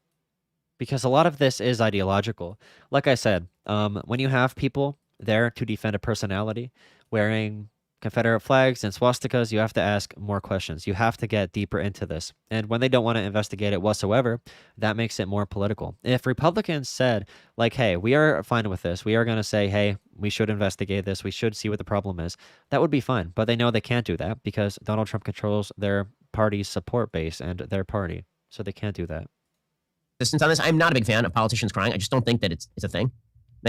because a lot of this is ideological. Like I said, when you have people there to defend a personality wearing Confederate flags and swastikas, you have to ask more questions. You have to get deeper into this. And when they don't want to investigate it whatsoever, that makes it more political. If Republicans said, like, hey, we are fine with this, we are going to say, hey, we should investigate this, we should see what the problem is, that would be fine. But they know they can't do that because Donald Trump controls their party's support base and their party. So they can't do that. On this, I'm not a big fan of politicians crying. I just don't think that it's a thing.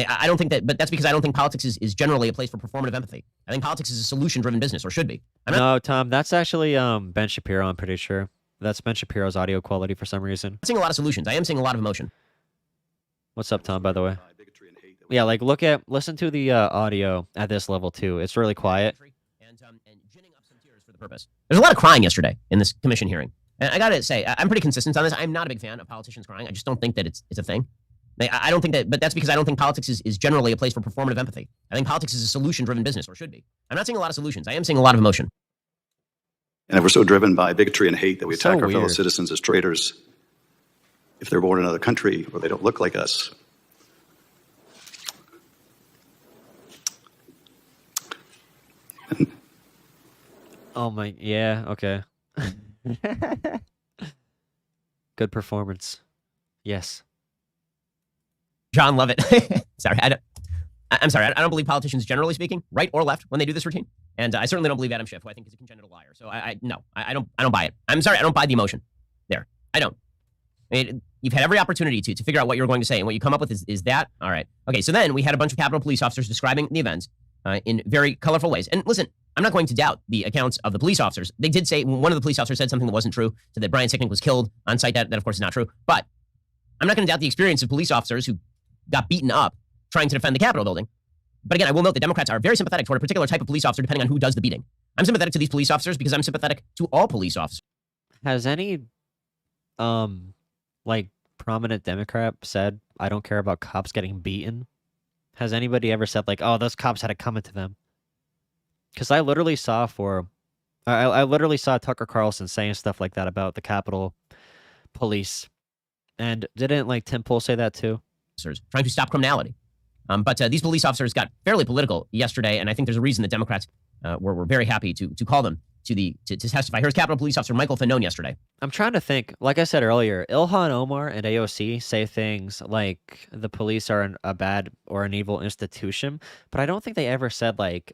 I don't think that, but that's because I don't think politics is generally a place for performative empathy. I think politics is a solution-driven business, or should be. No, Tom, that's actually Ben Shapiro, I'm pretty sure. That's Ben Shapiro's audio quality for some reason. I'm seeing a lot of solutions. I am seeing a lot of emotion. What's up, Tom, by the way? Yeah, like, listen to the audio at this level, too. It's really quiet. And ginning up some tears for the purpose. There's a lot of crying yesterday in this commission hearing. And I got to say, I'm pretty consistent on this. I'm not a big fan of politicians crying. I just don't think that it's a thing. I don't think that, but that's because I don't think politics is generally a place for performative empathy. I think politics is a solution-driven business, or should be. I'm not seeing a lot of solutions. I am seeing a lot of emotion. And if we're so driven by bigotry and hate that we attack our fellow citizens as traitors, if they're born in another country or they don't look like us, Oh my, yeah, okay. Good performance. Yes. John Lovett. Sorry, I'm sorry. I don't believe politicians, generally speaking, right or left, when they do this routine. And I certainly don't believe Adam Schiff, who I think is a congenital liar. So no, I don't buy it. I'm sorry, I don't buy the emotion there. I don't. I mean, you've had every opportunity to figure out what you're going to say, and what you come up with is that. All right. Okay, so then we had a bunch of Capitol Police officers describing the events in very colorful ways. And listen, I'm not going to doubt the accounts of the police officers. They did say, one of the police officers said something that wasn't true, said that Brian Sicknick was killed on site. That of course is not true. But I'm not going to doubt the experience of police officers who got beaten up trying to defend the Capitol building. But again, I will note that Democrats are very sympathetic toward a particular type of police officer depending on who does the beating. I'm sympathetic to these police officers because I'm sympathetic to all police officers. Has any, like, prominent Democrat said, I don't care about cops getting beaten? Has anybody ever said, like, oh, those cops had it coming to them? Because I literally saw I literally saw Tucker Carlson saying stuff like that about the Capitol Police. And didn't, like, Tim Pool say that too? Trying to stop criminality. But these police officers got fairly political yesterday, and I think there's a reason that Democrats were very happy to call them to testify. Here's Capitol Police Officer Michael Fanone yesterday. I'm trying to think. Like I said earlier, Ilhan Omar and AOC say things like the police are a bad or an evil institution, but I don't think they ever said, like,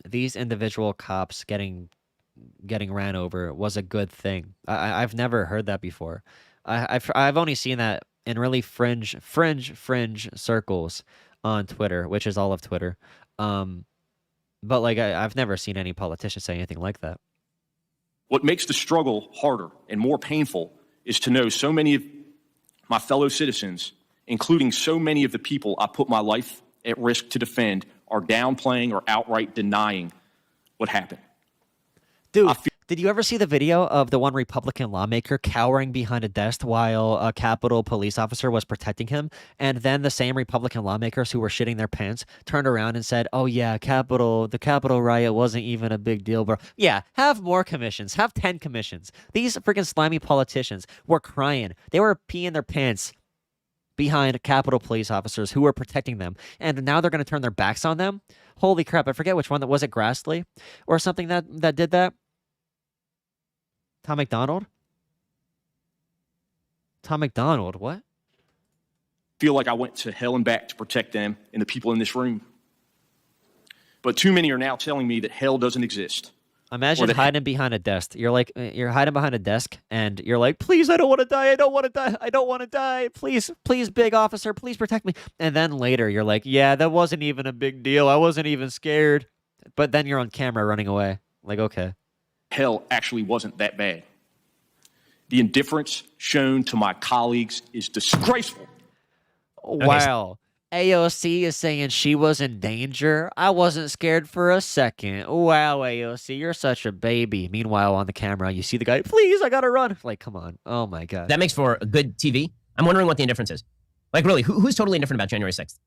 these individual cops getting ran over was a good thing. I've never heard that before. I've only seen that in really fringe circles on Twitter, which is all of Twitter. But like I've never seen any politician say anything like that. What makes the struggle harder and more painful is to know so many of my fellow citizens, including so many of the people I put my life at risk to defend, are downplaying or outright denying what happened. Dude, did you ever see the video of the one Republican lawmaker cowering behind a desk while a Capitol police officer was protecting him? And then the same Republican lawmakers who were shitting their pants turned around and said, oh yeah, the Capitol riot wasn't even a big deal, bro. Yeah, have more commissions. Have 10 commissions. These freaking slimy politicians were crying. They were peeing their pants behind Capitol police officers who were protecting them. And now they're going to turn their backs on them? Holy crap, I forget which one. Was it Grassley or something that did that? Tom McDonald? Tom McDonald, what? Feel like I went to hell and back to protect them and the people in this room. But too many are now telling me that hell doesn't exist. Imagine hiding behind a desk. You're hiding behind a desk and you're like, please, I don't want to die. I don't want to die. I don't want to die. Please, big officer, please protect me. And then later you're like, yeah, that wasn't even a big deal. I wasn't even scared. But then you're on camera running away. Like, okay. Hell actually wasn't that bad. The indifference shown to my colleagues is disgraceful. Wow. AOC is saying she was in danger. I wasn't scared for a second. Wow, AOC, you're such a baby. Meanwhile, on the camera, you see the guy, please, I gotta run. Like, come on. Oh my God. That makes for a good TV. I'm wondering what the indifference is. Like, really, who's totally indifferent about January 6th?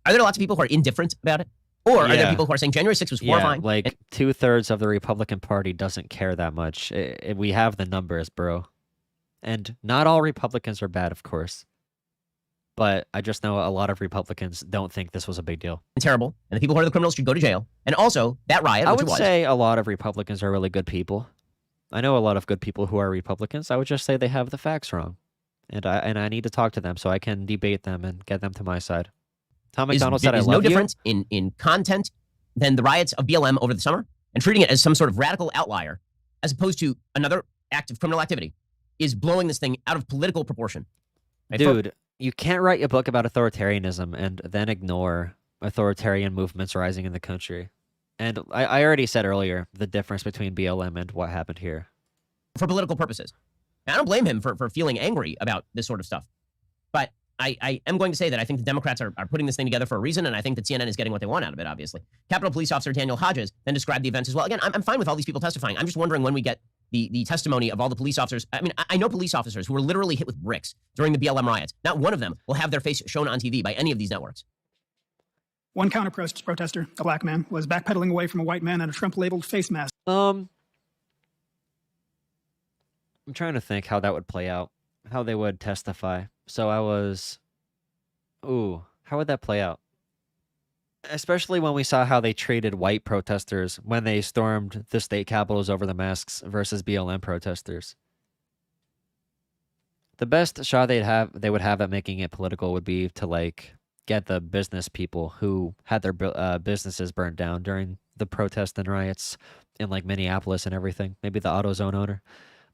Are there lots of people who are indifferent about it? Or are there people who are saying January 6th was horrifying? Yeah, like 2/3 of the Republican Party doesn't care that much. We have the numbers, bro. And not all Republicans are bad, of course. But I just know a lot of Republicans don't think this was a big deal. Terrible. And the people who are the criminals should go to jail. And also, that riot, I which would it was, say a lot of Republicans are really good people. I know a lot of good people who are Republicans. I would just say they have the facts wrong. And I need to talk to them so I can debate them and get them to my side. Tom McDonald said, I love no you. different in content than the riots of BLM over the summer, and treating it as some sort of radical outlier, as opposed to another act of criminal activity, is blowing this thing out of political proportion. Right? Dude, you can't write a book about authoritarianism and then ignore authoritarian movements rising in the country. And I already said earlier the difference between BLM and what happened here. For political purposes. And I don't blame him for feeling angry about this sort of stuff. But I am going to say that I think the Democrats are putting this thing together for a reason, and I think that CNN is getting what they want out of it, obviously. Capitol Police Officer Daniel Hodges then described the events as well. Again, I'm fine with all these people testifying. I'm just wondering when we get the testimony of all the police officers. I mean, I know police officers who were literally hit with bricks during the BLM riots. Not one of them will have their face shown on TV by any of these networks. One counter-protester, a black man, was backpedaling away from a white man in a Trump-labeled face mask. I'm trying to think how that would play out, how they would testify. So how would that play out? Especially when we saw how they treated white protesters when they stormed the state capitals over the masks versus BLM protesters. The best shot they would have at making it political would be to like get the business people who had their businesses burned down during the protests and riots in like Minneapolis and everything. Maybe the AutoZone owner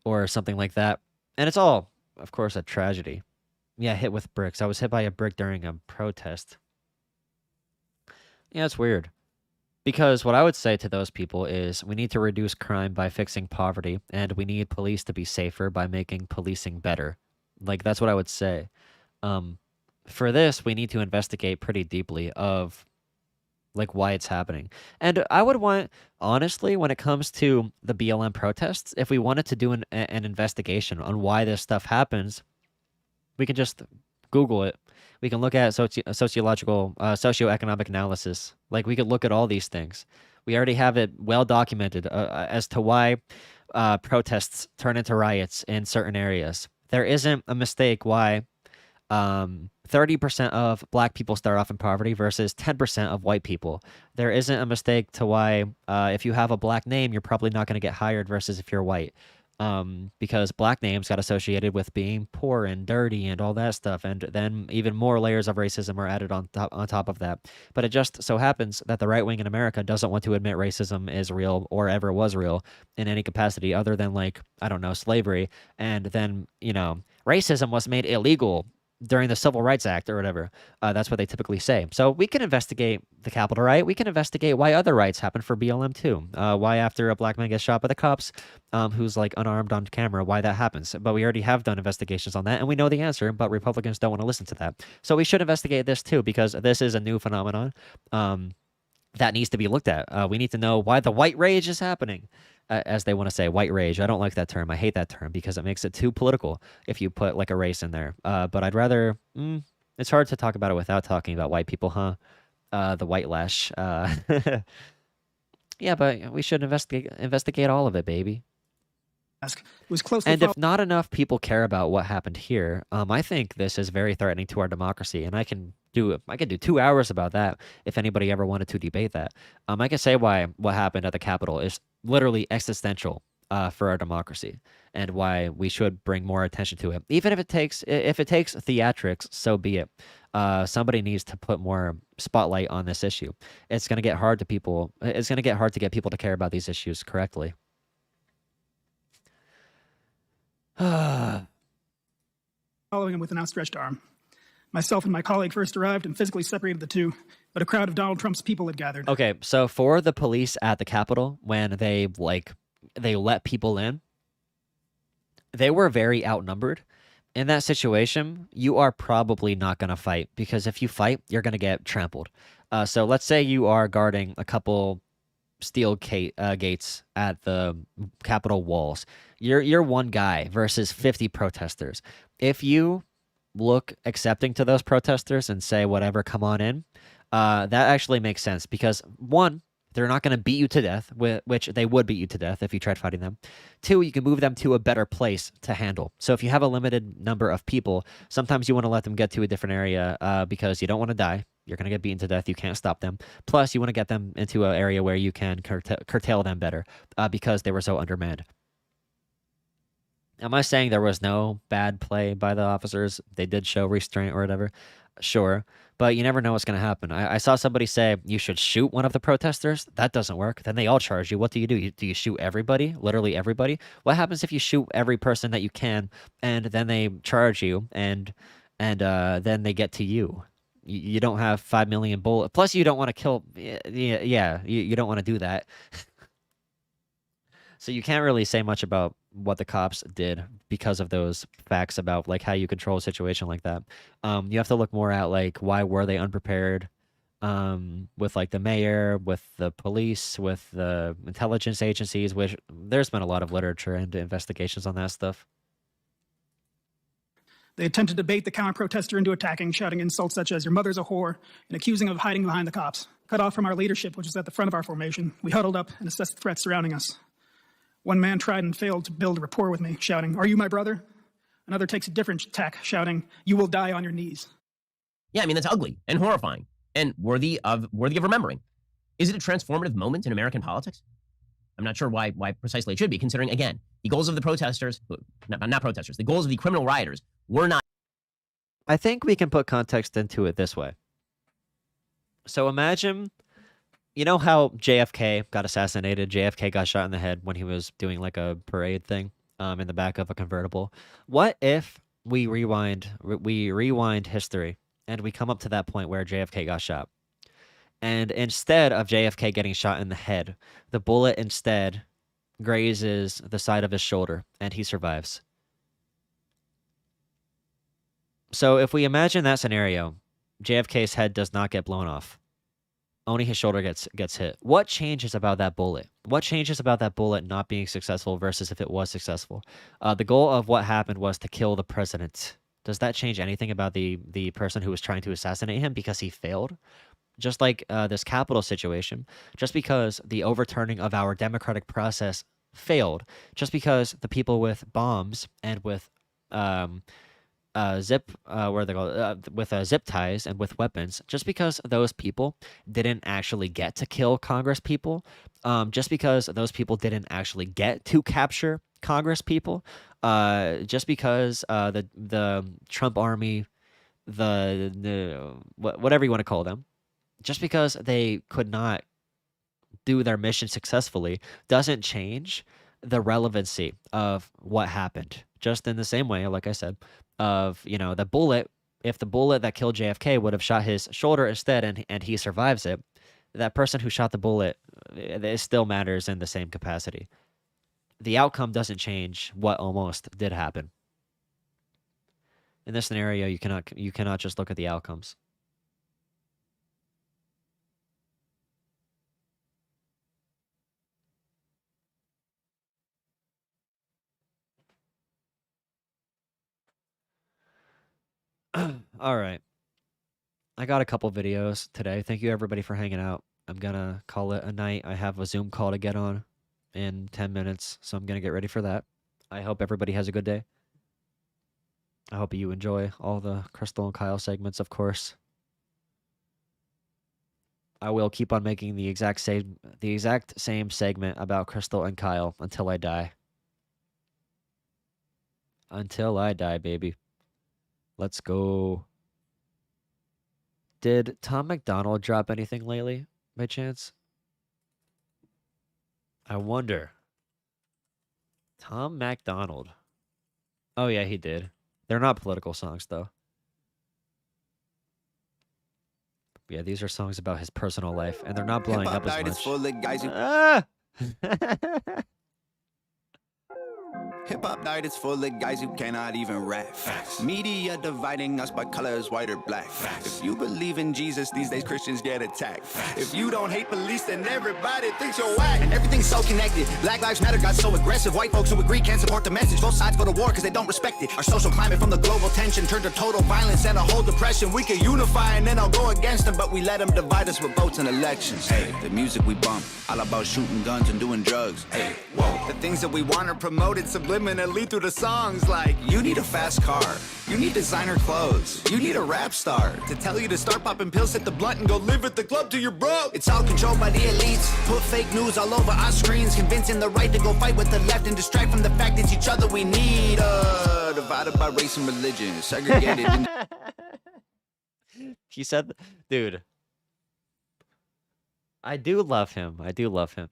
or something like that. And it's all, of course, a tragedy. Yeah, hit with bricks. I was hit by a brick during a protest. Yeah, it's weird. Because what I would say to those people is we need to reduce crime by fixing poverty, and we need police to be safer by making policing better. Like, that's what I would say. For this, we need to investigate pretty deeply of, like, why it's happening. And I would want, honestly, when it comes to the BLM protests, if we wanted to do an investigation on why this stuff happens, we can just Google it. We can look at socioeconomic analysis. Like, we could look at all these things. We already have it well documented as to why protests turn into riots in certain areas. There isn't a mistake why 30% of black people start off in poverty versus 10% of white people. There isn't a mistake to why if you have a black name, you're probably not going to get hired versus if you're white. Because black names got associated with being poor and dirty and all that stuff, and then even more layers of racism are added on top of that. But it just so happens that the right wing in America doesn't want to admit racism is real or ever was real in any capacity other than, like, I don't know, slavery. And then, you know, racism was made illegal during the Civil Rights Act or whatever. That's what they typically say. So we can investigate the Capitol riot. We can investigate why other riots happen for BLM too. Why after a black man gets shot by the cops, who's like unarmed on camera, why that happens. But we already have done investigations on that and we know the answer, but Republicans don't want to listen to that. So we should investigate this too, because this is a new phenomenon that needs to be looked at. We need to know why the white rage is happening. As they want to say, white rage. I don't like that term. I hate that term because it makes it too political if you put like a race in there. But I'd rather, it's hard to talk about it without talking about white people, huh? The white lash. Yeah, but we should investigate all of it, baby. Was closely and if not enough people care about what happened here, I think this is very threatening to our democracy, and I can do 2 hours about that if anybody ever wanted to debate that. I can say why what happened at the Capitol is literally existential for our democracy, and why we should bring more attention to it. Even if it takes theatrics, so be it. Somebody needs to put more spotlight on this issue. It's going to get hard to people. It's going to get hard to get people to care about these issues correctly. Following him with an outstretched arm. Myself and my colleague first arrived and physically separated the two, but a crowd of Donald Trump's people had gathered. Okay, so for the police at the Capitol, when they let people in, they were very outnumbered. In that situation, you are probably not going to fight, because if you fight, you're going to get trampled. So let's say you are guarding a couple steel gates at the Capitol walls. You're one guy versus 50 protesters. If you look accepting to those protesters and say whatever, come on in, that actually makes sense, because one, they're not going to beat you to death, which they would beat you to death if you tried fighting them. Two, you can move them to a better place to handle. So if you have a limited number of people, sometimes you want to let them get to a different area because you don't want to die. You're going to get beaten to death. You can't stop them. Plus, you want to get them into an area where you can curtail them better because they were so undermanned. Am I saying there was no bad play by the officers? They did show restraint or whatever. Sure. But you never know what's going to happen. I saw somebody say you should shoot one of the protesters. That doesn't work. Then they all charge you. What do? Do you shoot everybody? Literally everybody? What happens if you shoot every person that you can and then they charge you and then they get to you? You don't have 5 million bullets. Plus, you don't want to kill. Yeah, you don't want to do that. So you can't really say much about what the cops did because of those facts about like how you control a situation like that. You have to look more at like why were they unprepared with like the mayor, with the police, with the intelligence agencies, which there's been a lot of literature and investigations on that stuff. They attempted to bait the counter-protester into attacking, shouting insults such as, "Your mother's a whore," and accusing of hiding behind the cops. Cut off from our leadership, which was at the front of our formation, we huddled up and assessed the threats surrounding us. One man tried and failed to build rapport with me, shouting, "Are you my brother?" Another takes a different tack, shouting, "You will die on your knees." Yeah, I mean, that's ugly and horrifying and worthy of remembering. Is it a transformative moment in American politics? I'm not sure why precisely it should be, considering, again, the goals of the protesters, not protesters, the goals of the criminal rioters were not. I think we can put context into it this way. So imagine, you know how JFK got assassinated? JFK got shot in the head when he was doing like a parade thing in the back of a convertible. What if we rewind history and we come up to that point where JFK got shot? And instead of JFK getting shot in the head, the bullet instead grazes the side of his shoulder and he survives. So if we imagine that scenario, JFK's head does not get blown off. Only his shoulder gets hit. What changes about that bullet? What changes about that bullet not being successful versus if it was successful? The goal of what happened was to kill the president. Does that change anything about the person who was trying to assassinate him because he failed? Just like this Capitol situation, just because the overturning of our democratic process failed, just because the people with bombs and with zip ties and with weapons, just because those people didn't actually get to kill Congress people, just because those people didn't actually get to capture Congress people, just because the Trump army, whatever you want to call them, just because they could not do their mission successfully doesn't change the relevancy of what happened. Just in the same way, like I said, of, the bullet, if the bullet that killed JFK would have shot his shoulder instead and he survives it, that person who shot the bullet, it still matters in the same capacity. The outcome doesn't change what almost did happen. In this scenario, you cannot just look at the outcomes. All right. I got a couple videos today. Thank you everybody for hanging out. I'm gonna call it a night. I have a Zoom call to get on in 10 minutes, so I'm gonna get ready for that. I hope everybody has a good day. I hope you enjoy all the Krystal and Kyle segments, of course. I will keep on making the exact same segment about Krystal and Kyle until I die. Until I die, baby. Let's go. Did Tom McDonald drop anything lately, by chance? I wonder. Tom McDonald. Oh, yeah, he did. They're not political songs, though. Yeah, these are songs about his personal life, and they're not blowing up as much. Full of guys who Ah! Hip-hop night is full of guys who cannot even rap. Media dividing us by colors, white or black. If you believe in Jesus, these days Christians get attacked. If you don't hate police, then everybody thinks you're whack. And everything's so connected. Black Lives Matter got so aggressive. White folks who agree can't support the message. Both sides go to war because they don't respect it. Our social climate from the global tension turned to total violence and a whole depression. We can unify and then I'll go against them, but we let them divide us with votes and elections. Hey, the music we bump, all about shooting guns and doing drugs. Hey, whoa, the things that we want are promoted subliminally through the songs, like you need a fast car, you need designer clothes, you need a rap star to tell you to start popping pills, hit the blunt and go live at the club till you're broke. It's all controlled by the elites, put fake news all over our screens, convincing the right to go fight with the left and distract from the fact it's each other we need. Divided by race and religion, segregated. He said, dude, I do love him. I do love him.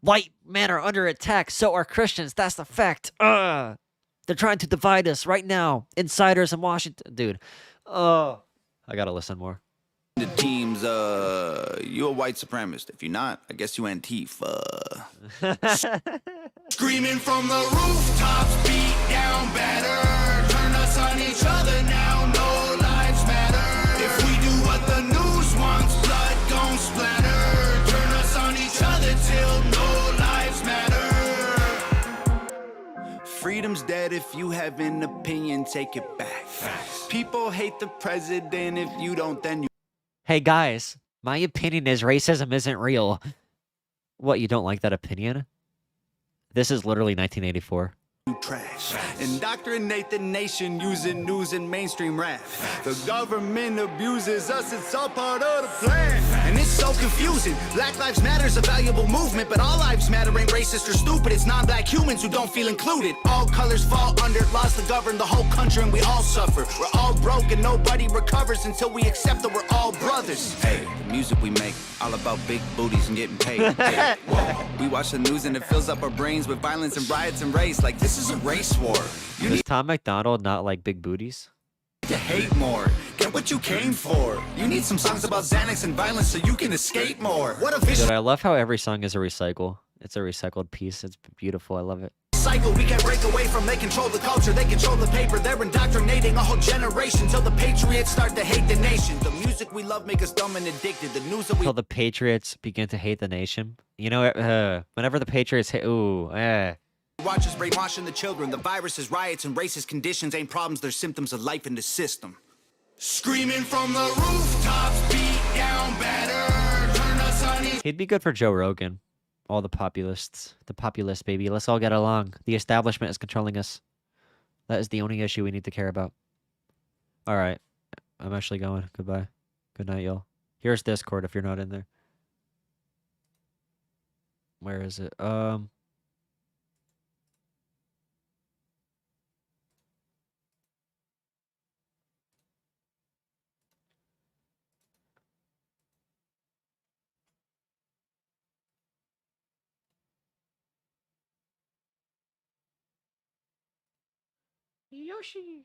White men are under attack, so are Christians. That's the fact. They're trying to divide us right now. Insiders in Washington. Dude. I gotta listen more. The teams, you a white supremacist. If you're not, I guess you Antifa. Screaming from the rooftops, beat down better. Turn us on each other now, no lives matter. If we do what the news wants, blood gon' splatter. Turn us on each other till no lives matter. Freedom's dead. If you have an opinion, take it back. People hate the president. If you don't, then you. Hey guys, my opinion is racism isn't real. What, you don't like that opinion? This is literally 1984. Trash. Indoctrinate the nation using news and mainstream rap. The government abuses us, it's all part of the plan. And it's so confusing. Black Lives Matter is a valuable movement, but all lives matter ain't racist or stupid. It's non-black humans who don't feel included. All colors fall under laws to govern the whole country and we all suffer. We're all broke and nobody recovers until we accept that we're all brothers. Hey, the music we make, all about big booties and getting paid. Hey, we watch the news and it fills up our brains with violence and riots and race. Like, this is a race war. You Does Tom McDonald not like big booties? to hate more. Get what you came for. You need some songs about Xanax and violence so you can escape more. What a vicious Dude, I love how every song is a recycle. It's a recycled piece. It's beautiful. I love it. cycle we can't break away from. They control the culture, they control the paper. They're indoctrinating a whole generation till the patriots start to hate the nation. The music we love make us dumb and addicted. The news that we Till the patriots begin to hate the nation. You know, whenever the patriots hate, watch is brainwashing the children. The viruses, riots, and racist conditions ain't problems, they're symptoms of life in the system. Screaming from the rooftops, beat down better. Turn us on each He'd be good for Joe Rogan. All the populists. The populists, baby. Let's all get along. The establishment is controlling us. That is the only issue we need to care about. All right. I'm actually going. Goodbye. Good night, y'all. Here's Discord if you're not in there. Where is it? Yoshi.